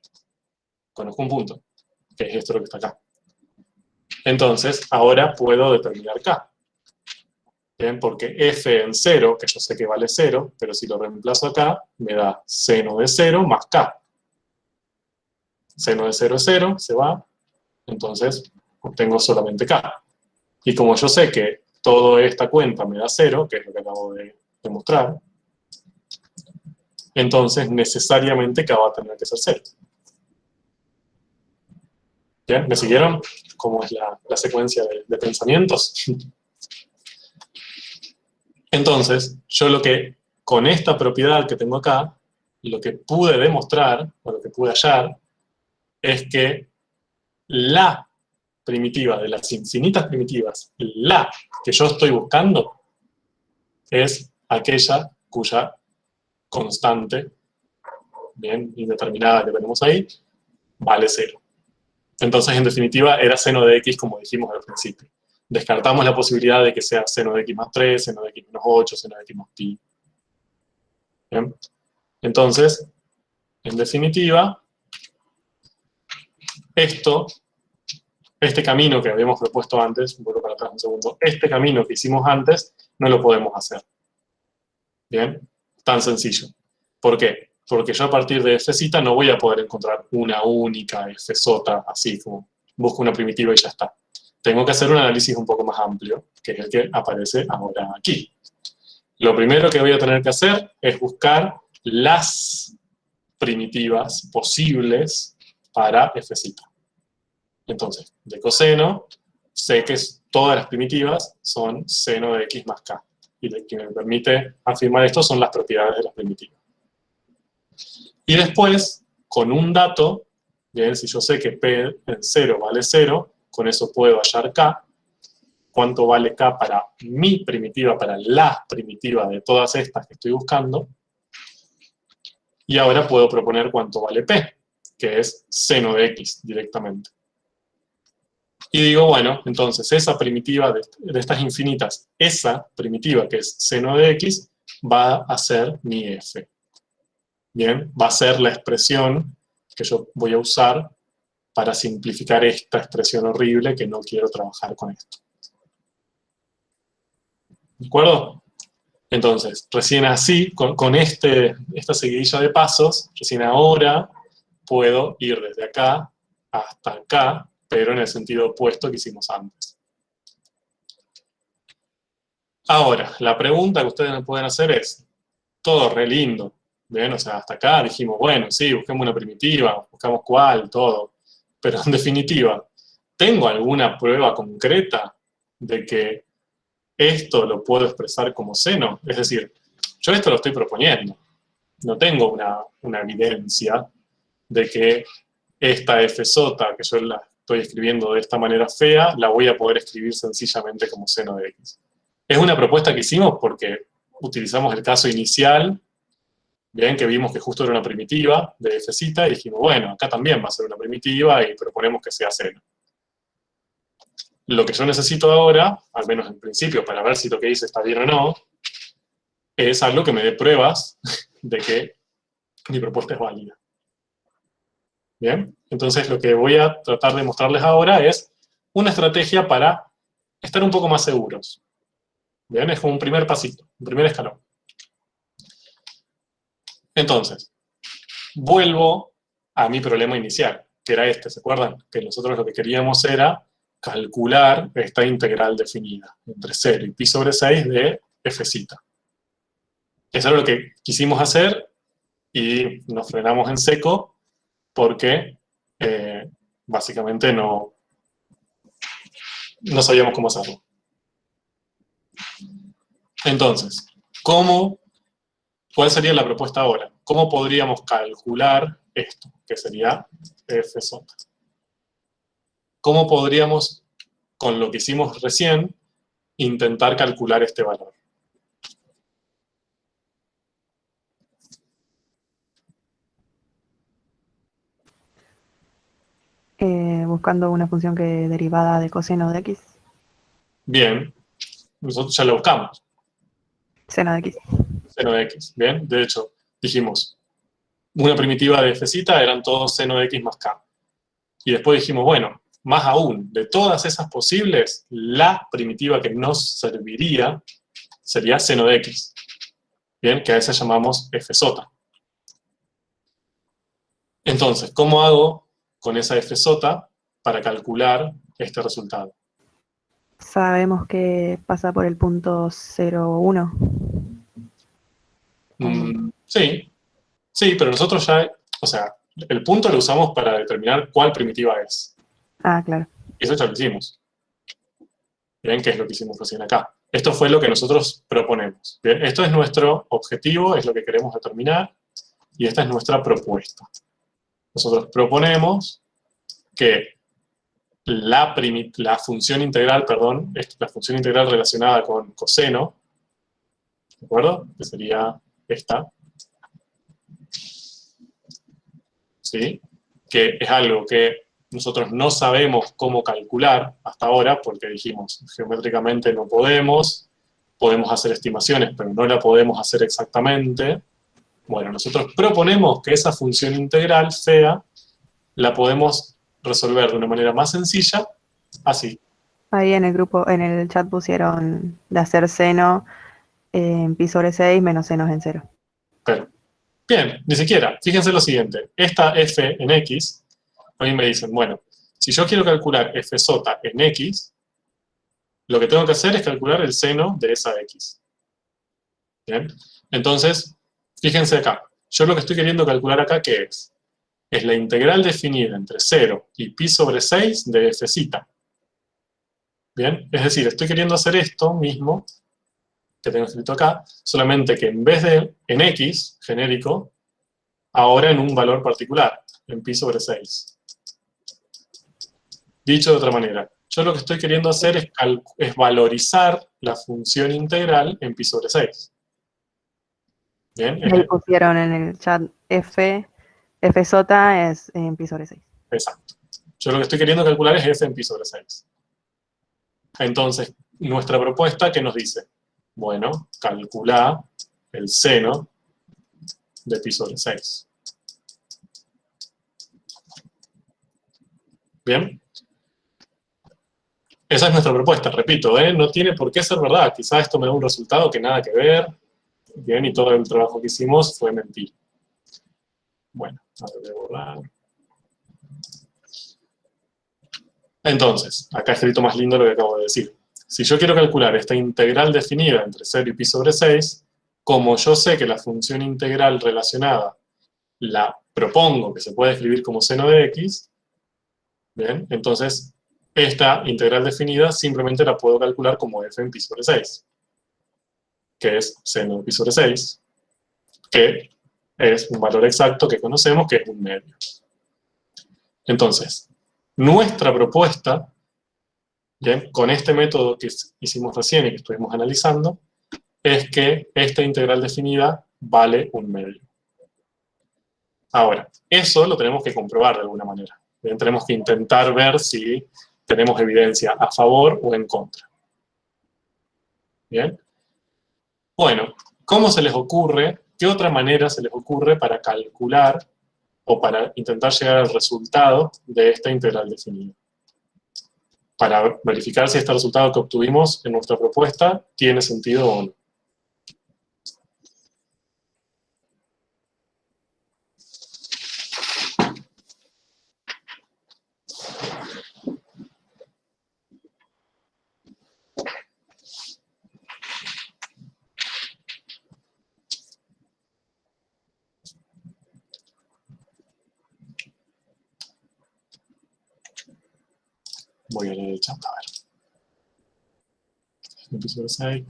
Conozco un punto, que es esto lo que está acá. Entonces, ahora puedo determinar k. Bien, porque f en 0, que yo sé que vale 0, pero si lo reemplazo acá, me da seno de 0 más k. Seno de 0 es 0, se va, entonces obtengo solamente k. Y como yo sé que toda esta cuenta me da 0, que es lo que acabo de demostrar, entonces necesariamente k va a tener que ser 0. ¿Bien? ¿Me siguieron? ¿Cómo es la secuencia de pensamientos? Entonces, yo lo que, con esta propiedad que tengo acá, lo que pude demostrar, o lo que pude hallar, es que la primitiva de las infinitas primitivas, la que yo estoy buscando, es aquella cuya constante, bien, indeterminada que tenemos ahí, vale 0. Entonces, en definitiva, era seno de x como dijimos al principio. Descartamos la posibilidad de que sea seno de x más 3, seno de x menos 8, seno de x más pi. ¿Bien? Entonces, en definitiva, este camino que habíamos propuesto antes, vuelvo para atrás un segundo, este camino que hicimos antes, no lo podemos hacer. ¿Bien? Tan sencillo. ¿Por qué? Porque yo a partir de f no voy a poder encontrar una única f sota, así como busco una primitiva y ya está. Tengo que hacer un análisis un poco más amplio, que es el que aparece ahora aquí. Lo primero que voy a tener que hacer es buscar las primitivas posibles para f. Entonces, de coseno, sé que todas las primitivas son seno de x más k. Y lo que me permite afirmar esto son las propiedades de las primitivas. Y después, con un dato, bien, si yo sé que p en 0 vale 0, con eso puedo hallar k. ¿Cuánto vale k para mi primitiva, para la primitiva de todas estas que estoy buscando? Y ahora puedo proponer cuánto vale p, que es seno de x directamente. Y digo, bueno, entonces esa primitiva de estas infinitas, esa primitiva que es seno de x, va a ser mi f. Bien, va a ser la expresión que yo voy a usar para simplificar esta expresión horrible que no quiero trabajar con esto. ¿De acuerdo? Entonces, recién así, con esta seguidilla de pasos, recién ahora puedo ir desde acá hasta acá, pero en el sentido opuesto que hicimos antes. Ahora, la pregunta que ustedes me pueden hacer es, todo re lindo, ¿bien? O sea, hasta acá dijimos, bueno, sí, busquemos una primitiva, buscamos cuál, todo. Pero en definitiva, ¿tengo alguna prueba concreta de que esto lo puedo expresar como seno? Es decir, yo esto lo estoy proponiendo. No tengo una evidencia de que esta f sota, que yo la estoy escribiendo de esta manera fea, la voy a poder escribir sencillamente como seno de x. Es una propuesta que hicimos porque utilizamos el caso inicial, bien, que vimos que justo era una primitiva de f, y dijimos, bueno, acá también va a ser una primitiva y proponemos que sea seno. Lo que yo necesito ahora, al menos en principio, para ver si lo que hice está bien o no, es algo que me dé pruebas de que mi propuesta es válida. Bien, entonces lo que voy a tratar de mostrarles ahora es una estrategia para estar un poco más seguros. Bien, es como un primer pasito, un primer escalón. Entonces, vuelvo a mi problema inicial, que era este, ¿se acuerdan? Que nosotros lo que queríamos era calcular esta integral definida entre 0 y pi sobre 6 de f. Eso es lo que quisimos hacer y nos frenamos en seco porque básicamente no sabíamos cómo hacerlo. Entonces, ¿cuál sería la propuesta ahora? ¿Cómo podríamos calcular esto? Que sería f sota. ¿Cómo podríamos, con lo que hicimos recién, intentar calcular este valor? Buscando una función que derivada de coseno de x. Bien, nosotros ya lo buscamos. Seno de x. Seno de x, bien. De hecho, dijimos, una primitiva de f eran todos seno de x más k. Y después dijimos, bueno, más aún, de todas esas posibles, la primitiva que nos serviría sería seno de x. Bien, que a esa llamamos f sota. Entonces, ¿cómo hago con esa f sota para calcular este resultado? Sabemos que pasa por el punto 0,1. Sí, pero nosotros ya, o sea, el punto lo usamos para determinar cuál primitiva es. Ah, claro. Eso ya lo hicimos. Bien, que es lo que hicimos recién acá. Esto fue lo que nosotros proponemos. Bien, esto es nuestro objetivo, es lo que queremos determinar, y esta es nuestra propuesta. Nosotros proponemos que la función integral, perdón, la función integral relacionada con coseno, ¿de acuerdo? Que sería esta, ¿sí? Que es algo que nosotros no sabemos cómo calcular hasta ahora, porque dijimos, geométricamente no podemos hacer estimaciones, pero no la podemos hacer exactamente. Bueno, nosotros proponemos que esa función integral fea la podemos resolver de una manera más sencilla, así. Ahí en el grupo, en el chat pusieron de hacer seno en pi sobre 6 menos senos en 0. Pero, bien, ni siquiera. Fíjense lo siguiente. Esta f en x, a mí me dicen, bueno, si yo quiero calcular f sota en x, lo que tengo que hacer es calcular el seno de esa x. Bien, entonces, fíjense acá. Yo lo que estoy queriendo calcular acá, ¿qué es? Es la integral definida entre 0 y pi sobre 6 de f zeta. Bien, es decir, estoy queriendo hacer esto mismo que tengo escrito acá, solamente que en vez de en x, genérico, ahora en un valor particular, en pi sobre 6. Dicho de otra manera, yo lo que estoy queriendo hacer es valorizar la función integral en pi sobre 6. Bien, Ahí pusieron en el chat f sota es en pi sobre 6. Exacto. Yo lo que estoy queriendo calcular es f en pi sobre 6. Entonces, nuestra propuesta, ¿qué nos dice? Bueno, calcula el seno de pi sobre 6. ¿Bien? Esa es nuestra propuesta, repito, no tiene por qué ser verdad. Quizá esto me da un resultado que nada que ver, bien, y todo el trabajo que hicimos fue mentir. Bueno, ahora voy a borrar. Entonces, acá escrito más lindo lo que acabo de decir. Si yo quiero calcular esta integral definida entre 0 y pi sobre 6, como yo sé que la función integral relacionada la propongo que se puede escribir como seno de x, bien, entonces esta integral definida simplemente la puedo calcular como f en pi sobre 6, que es seno de pi sobre 6, que es un valor exacto que conocemos que es un medio. Entonces, nuestra propuesta, bien, con este método que hicimos recién y que estuvimos analizando, es que esta integral definida vale un medio. Ahora, eso lo tenemos que comprobar de alguna manera. Bien, tenemos que intentar ver si tenemos evidencia a favor o en contra. Bien. Bueno, ¿cómo se les ocurre? ¿Qué otra manera se les ocurre para calcular o para intentar llegar al resultado de esta integral definida? Para verificar si este resultado que obtuvimos en nuestra propuesta tiene sentido o no. Voy a leer el chat, a ver. Pi sobre 6.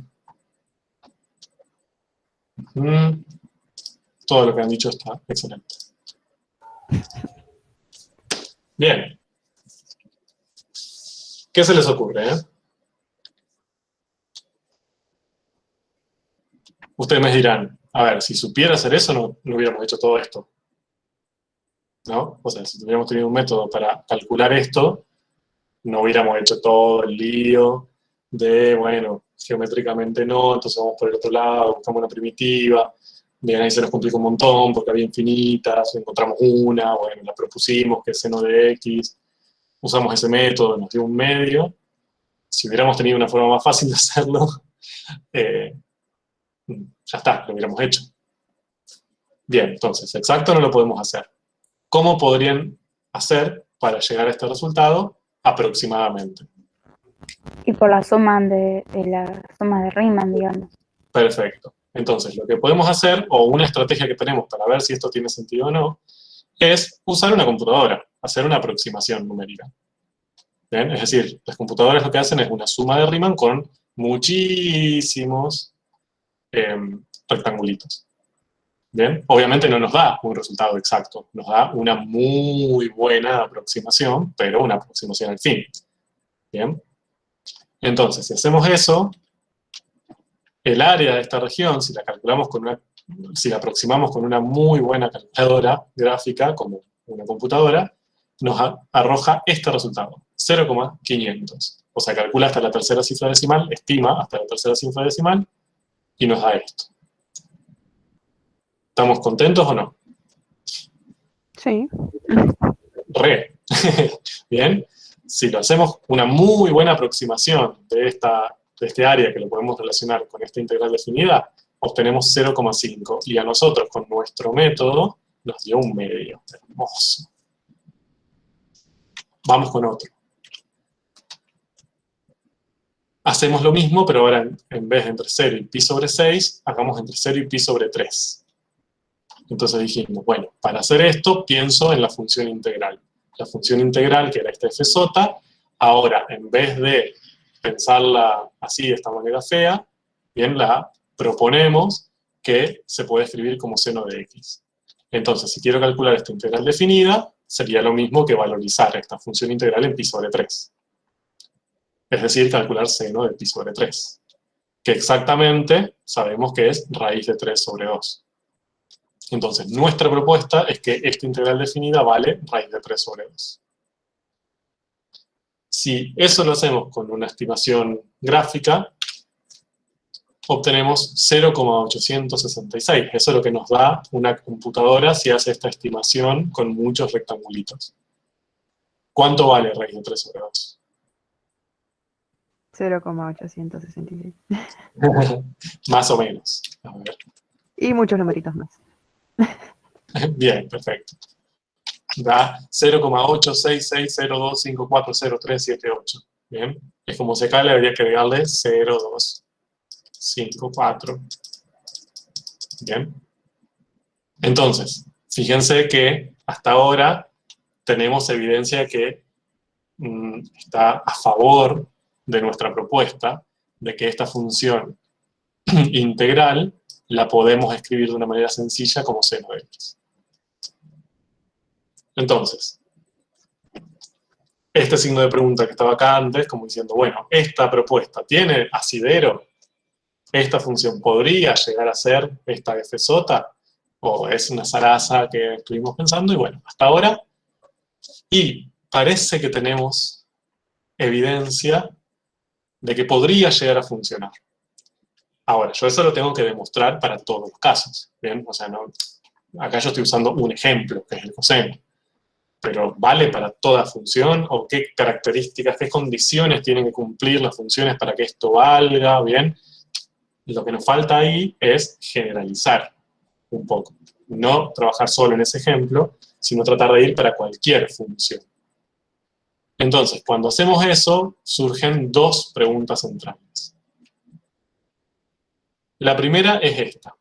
Todo lo que han dicho está excelente. Bien. ¿Qué se les ocurre, Ustedes me dirán, a ver, si supiera hacer eso, no hubiéramos hecho todo esto. ¿No? O sea, si tuviéramos tenido un método para calcular esto, no hubiéramos hecho todo el lío de, bueno, geométricamente no, entonces vamos por el otro lado, buscamos una primitiva, bien, ahí se nos complica un montón porque había infinitas, encontramos una, bueno, la propusimos, que es seno de x, usamos ese método, nos dio un medio. Si hubiéramos tenido una forma más fácil de hacerlo, ya está, lo hubiéramos hecho. Bien, entonces, exacto no lo podemos hacer. ¿Cómo podrían hacer para llegar a este resultado? Aproximadamente. Y por la suma de la suma de Riemann, digamos. Perfecto. Entonces, lo que podemos hacer, o una estrategia que tenemos para ver si esto tiene sentido o no, es usar una computadora, hacer una aproximación numérica. ¿Bien? Es decir, las computadoras lo que hacen es una suma de Riemann con muchísimos rectangulitos. ¿Bien? Obviamente no nos da un resultado exacto, nos da una muy buena aproximación, pero una aproximación al fin. ¿Bien? Entonces, si hacemos eso, el área de esta región, si la aproximamos con una muy buena calculadora gráfica, como una computadora, nos arroja este resultado, 0,500. O sea, calcula hasta la tercera cifra decimal, estima hasta la tercera cifra decimal, y nos da esto. ¿Estamos contentos o no? Sí. Re. Bien. Si lo hacemos una muy buena aproximación de este área que lo podemos relacionar con esta integral definida, obtenemos 0,5. Y a nosotros, con nuestro método, nos dio un medio. Hermoso. Vamos con otro. Hacemos lo mismo, pero ahora en vez de entre 0 y pi sobre 6, hagamos entre 0 y pi sobre 3. Entonces dijimos, bueno, para hacer esto, pienso en la función integral. La función integral, que era esta f sota, ahora, en vez de pensarla así, de esta manera fea, bien, la proponemos que se puede escribir como seno de x. Entonces, si quiero calcular esta integral definida, sería lo mismo que valorizar esta función integral en pi sobre 3. Es decir, calcular seno de pi sobre 3. Que exactamente sabemos que es raíz de 3 sobre 2. Entonces, nuestra propuesta es que esta integral definida vale raíz de 3 sobre 2. Si eso lo hacemos con una estimación gráfica, obtenemos 0,866. Eso es lo que nos da una computadora si hace esta estimación con muchos rectangulitos. ¿Cuánto vale raíz de 3 sobre 2? 0,866. Más o menos. A ver. Y muchos numeritos más. Bien, perfecto. Da 0,86602540378. Bien. Es como se cae, le habría que agregarle 0,254. Bien. Entonces, fíjense que hasta ahora tenemos evidencia que está a favor de nuestra propuesta de que esta función integral la podemos escribir de una manera sencilla como seno de x. Entonces, este signo de pregunta que estaba acá antes, como diciendo, bueno, esta propuesta tiene asidero, esta función podría llegar a ser esta f sota, o es una zaraza que estuvimos pensando, y bueno, hasta ahora, y parece que tenemos evidencia de que podría llegar a funcionar. Ahora, yo eso lo tengo que demostrar para todos los casos, ¿bien? O sea, no, acá yo estoy usando un ejemplo, que es el coseno. Pero ¿vale para toda función? ¿O qué características, qué condiciones tienen que cumplir las funciones para que esto valga? ¿Bien? Lo que nos falta ahí es generalizar un poco. No trabajar solo en ese ejemplo, sino tratar de ir para cualquier función. Entonces, cuando hacemos eso, surgen dos preguntas centrales. La primera es esta,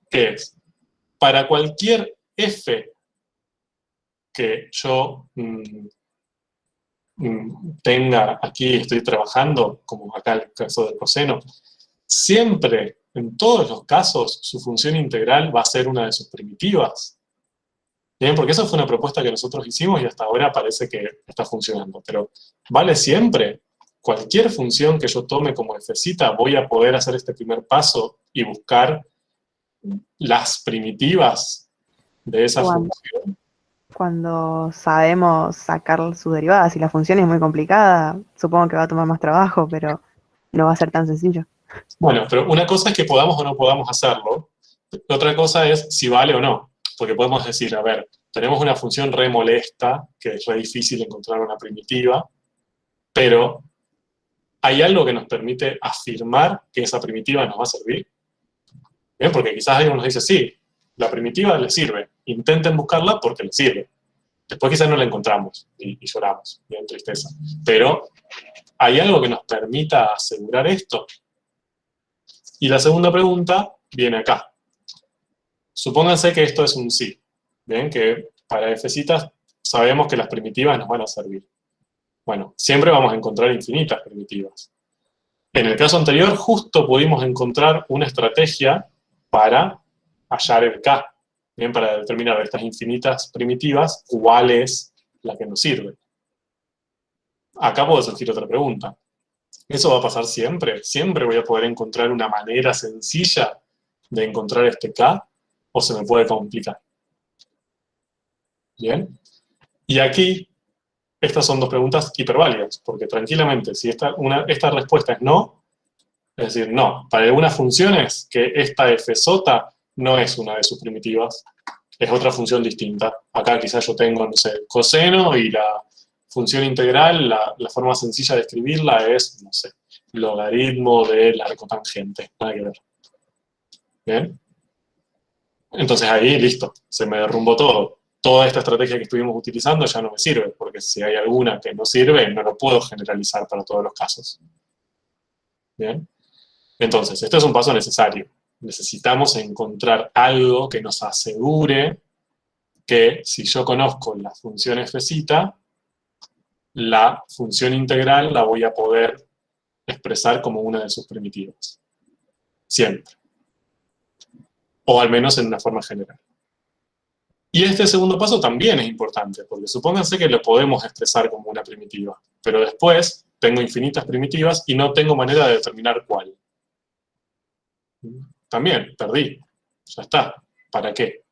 que es, para cualquier f que yo tenga aquí, estoy trabajando, como acá el caso del coseno, siempre, en todos los casos, su función integral va a ser una de sus primitivas. Bien, porque eso fue una propuesta que nosotros hicimos y hasta ahora parece que está funcionando. Pero ¿vale siempre? Cualquier función que yo tome como fcita, voy a poder hacer este primer paso y buscar las primitivas de esa función. Cuando sabemos sacar su derivada, si la función es muy complicada, supongo que va a tomar más trabajo, pero no va a ser tan sencillo. Bueno, pero una cosa es que podamos o no podamos hacerlo. Otra cosa es si vale o no. Porque podemos decir, a ver, tenemos una función re molesta, que es re difícil encontrar una primitiva, pero ¿hay algo que nos permite afirmar que esa primitiva nos va a servir? ¿Bien? Porque quizás alguien nos dice, sí, la primitiva le sirve, intenten buscarla porque le sirve. Después quizás no la encontramos y lloramos, bien, tristeza. Pero, ¿hay algo que nos permita asegurar esto? Y la segunda pregunta viene acá. Supónganse que esto es un sí, ¿bien? Que para fcitas sabemos que las primitivas nos van a servir. Bueno, siempre vamos a encontrar infinitas primitivas. En el caso anterior, justo pudimos encontrar una estrategia para hallar el K, ¿bien? Para determinar de estas infinitas primitivas cuál es la que nos sirve. Acá puede surgir otra pregunta. ¿Eso va a pasar siempre? ¿Siempre voy a poder encontrar una manera sencilla de encontrar este K? ¿O se me puede complicar? ¿Bien? Y aquí, estas son dos preguntas hiperválidas, porque tranquilamente, si esta respuesta es no, es decir, no, para algunas funciones que esta fsota no es una de sus primitivas, es otra función distinta. Acá quizás yo tengo, no sé, coseno y la función integral, la forma sencilla de escribirla es, no sé, logaritmo del arco tangente, nada que ver. ¿Bien? Entonces ahí, listo, se me derrumbó todo. Toda esta estrategia que estuvimos utilizando ya no me sirve, porque si hay alguna que no sirve, no lo puedo generalizar para todos los casos. ¿Bien? Entonces, este es un paso necesario. Necesitamos encontrar algo que nos asegure que si yo conozco la función fcita, la función integral la voy a poder expresar como una de sus primitivas. Siempre. O al menos en una forma general. Y este segundo paso también es importante, porque supónganse que lo podemos expresar como una primitiva, pero después tengo infinitas primitivas y no tengo manera de determinar cuál. También, perdí. Ya está. ¿Para qué?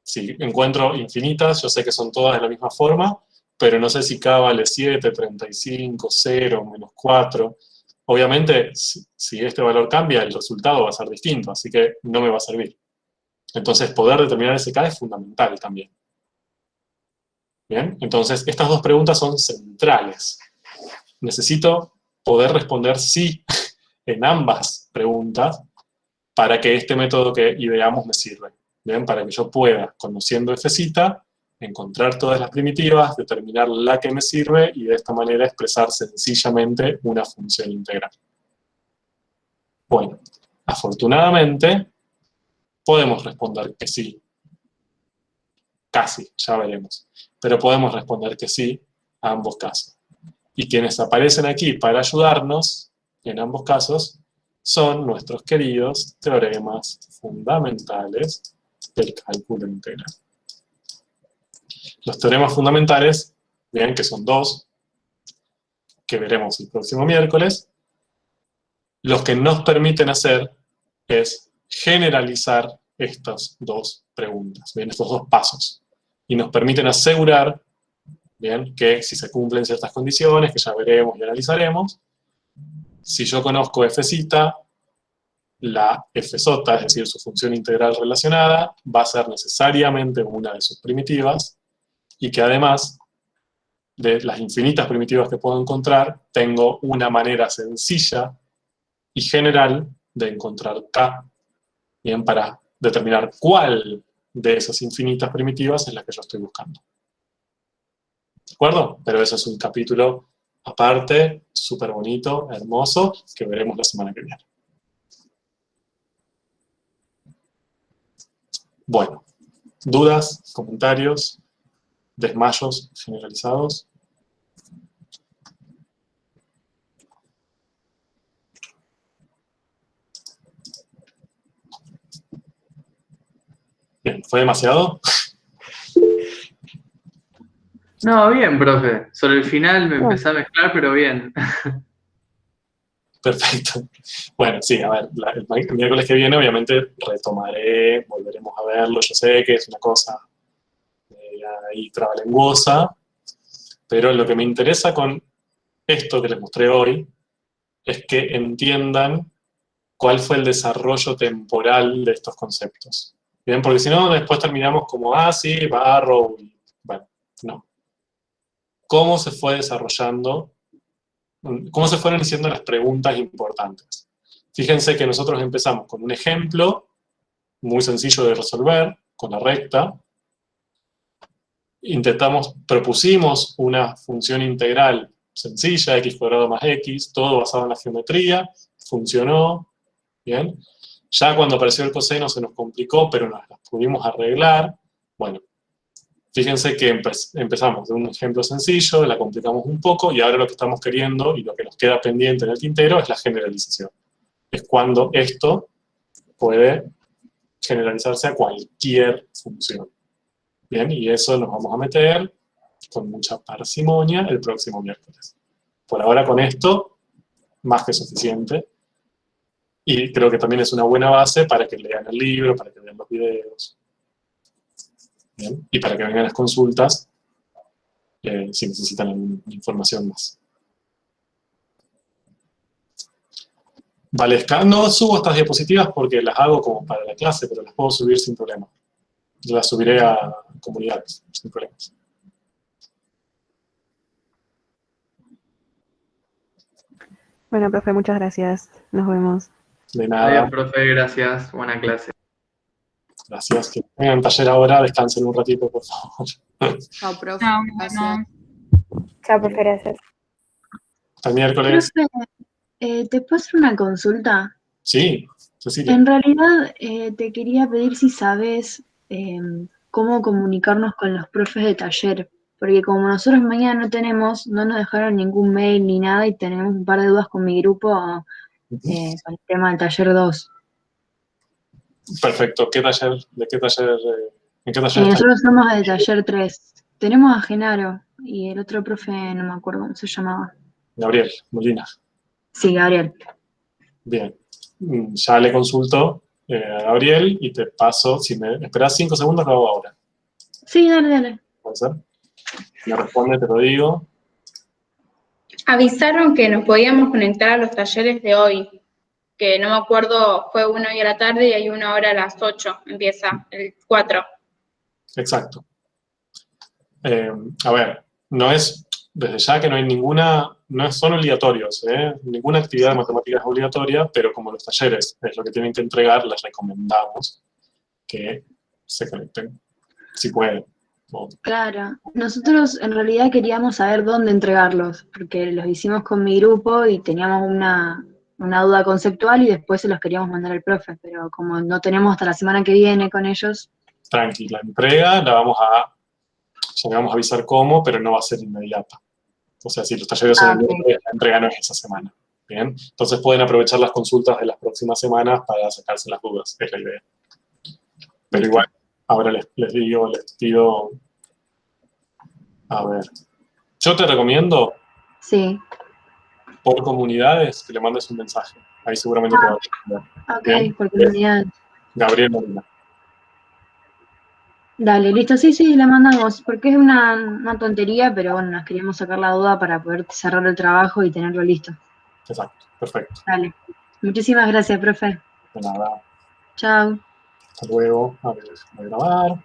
Si encuentro infinitas, yo sé que son todas de la misma forma, pero no sé si K vale 7, 35, 0, menos 4. Obviamente, si este valor cambia, el resultado va a ser distinto, así que no me va a servir. Entonces, poder determinar ese K es fundamental también. ¿Bien? Entonces, estas dos preguntas son centrales. Necesito poder responder sí en ambas preguntas para que este método que ideamos me sirva. ¿Bien? Para que yo pueda, conociendo fcita, encontrar todas las primitivas, determinar la que me sirve y de esta manera expresar sencillamente una función integral. Bueno, afortunadamente, podemos responder que sí. Casi, ya veremos. Pero podemos responder que sí a ambos casos. Y quienes aparecen aquí para ayudarnos, en ambos casos, son nuestros queridos teoremas fundamentales del cálculo integral. Los teoremas fundamentales, vean que son dos, que veremos el próximo miércoles. Los que nos permiten hacer es generalizar estas dos preguntas, ¿bien? Estos dos pasos. Y nos permiten asegurar, ¿bien? Que si se cumplen ciertas condiciones, que ya veremos y analizaremos, si yo conozco fcita, la fsota, es decir, su función integral relacionada, va a ser necesariamente una de sus primitivas, y que además de las infinitas primitivas que puedo encontrar, tengo una manera sencilla y general de encontrar K, ¿bien? Para determinar cuál de esas infinitas primitivas es la que yo estoy buscando. ¿De acuerdo? Pero eso es un capítulo aparte, súper bonito, hermoso, que veremos la semana que viene. Bueno, dudas, comentarios, desmayos generalizados. ¿Fue demasiado? No, bien, profe. Sobre el final me empecé a mezclar, pero bien. Perfecto. Bueno, sí, a ver, el miércoles que viene obviamente retomaré, volveremos a verlo. Yo sé que es una cosa ahí trabalenguosa, pero lo que me interesa con esto que les mostré hoy es que entiendan cuál fue el desarrollo temporal de estos conceptos. ¿Bien? Porque si no, después terminamos como, sí, barro, y bueno, no. ¿Cómo se fue desarrollando? ¿Cómo se fueron haciendo las preguntas importantes? Fíjense que nosotros empezamos con un ejemplo muy sencillo de resolver, con la recta. Propusimos una función integral sencilla, x² más x, todo basado en la geometría, funcionó, ¿bien? Ya cuando apareció el coseno se nos complicó, pero nos las pudimos arreglar. Bueno, fíjense que empezamos de un ejemplo sencillo, la complicamos un poco, y ahora lo que estamos queriendo, y lo que nos queda pendiente en el tintero, es la generalización. Es cuando esto puede generalizarse a cualquier función. Bien, y eso nos vamos a meter con mucha parsimonia el próximo miércoles. Por ahora con esto, más que suficiente. Y creo que también es una buena base para que lean el libro, para que vean los videos. Bien, y para que vengan las consultas si necesitan información más. Vale, no subo estas diapositivas porque las hago como para la clase, pero las puedo subir sin problema. Las subiré a comunidades, sin problemas. Bueno, profe, muchas gracias. Nos vemos. De nada. Adiós, profe, gracias. Buena clase. Gracias. Que tengan taller ahora, descansen un ratito, por favor. Chao, profe. No, Gracias. Chao, profe, gracias. Hasta el miércoles. Profe, ¿te puedo hacer una consulta? Sí, Cecilia. En realidad, te quería pedir si sabes cómo comunicarnos con los profes de taller, porque como nosotros mañana no nos dejaron ningún mail ni nada y tenemos un par de dudas con mi grupo con el tema del taller 2. Perfecto. ¿Qué taller? ¿De qué taller? ¿En qué taller están? Nosotros somos del taller 3. Tenemos a Genaro y el otro profe, no me acuerdo cómo se llamaba. Gabriel Molina. Sí, Gabriel. Bien. Ya le consulto a Gabriel y te paso, si me esperás 5 segundos, lo hago ahora. Sí, dale. ¿Puede ser? Me responde, te lo digo. Avisaron que nos podíamos conectar a los talleres de hoy, que no me acuerdo, fue uno hoy a la tarde y hay una hora a las 8, empieza el 4. Exacto. A ver, no es, desde ya que no hay ninguna, no son obligatorios, ninguna actividad de matemáticas es obligatoria, pero como los talleres es lo que tienen que entregar, les recomendamos que se conecten, si pueden. Claro, nosotros en realidad queríamos saber dónde entregarlos, porque los hicimos con mi grupo y teníamos una duda conceptual y después se los queríamos mandar al profe, pero como no tenemos hasta la semana que viene con ellos. Tranqui, la entrega ya le vamos a avisar cómo, pero no va a ser inmediata. O sea, si los talleres son el miércoles, la entrega no es esa semana. Bien, entonces pueden aprovechar las consultas de las próximas semanas para sacarse las dudas, es la idea. Pero igual, ahora les pido, a ver, yo te recomiendo, por comunidades, que le mandes un mensaje, ahí seguramente te va a responder. Ok, por comunidad. Gabriel Molina. Dale, listo, sí, le mandamos, porque es una tontería, pero bueno, nos queríamos sacar la duda para poder cerrar el trabajo y tenerlo listo. Exacto, perfecto. Dale, muchísimas gracias, profe. De nada. Chao. Hasta luego. A ver, voy a grabar.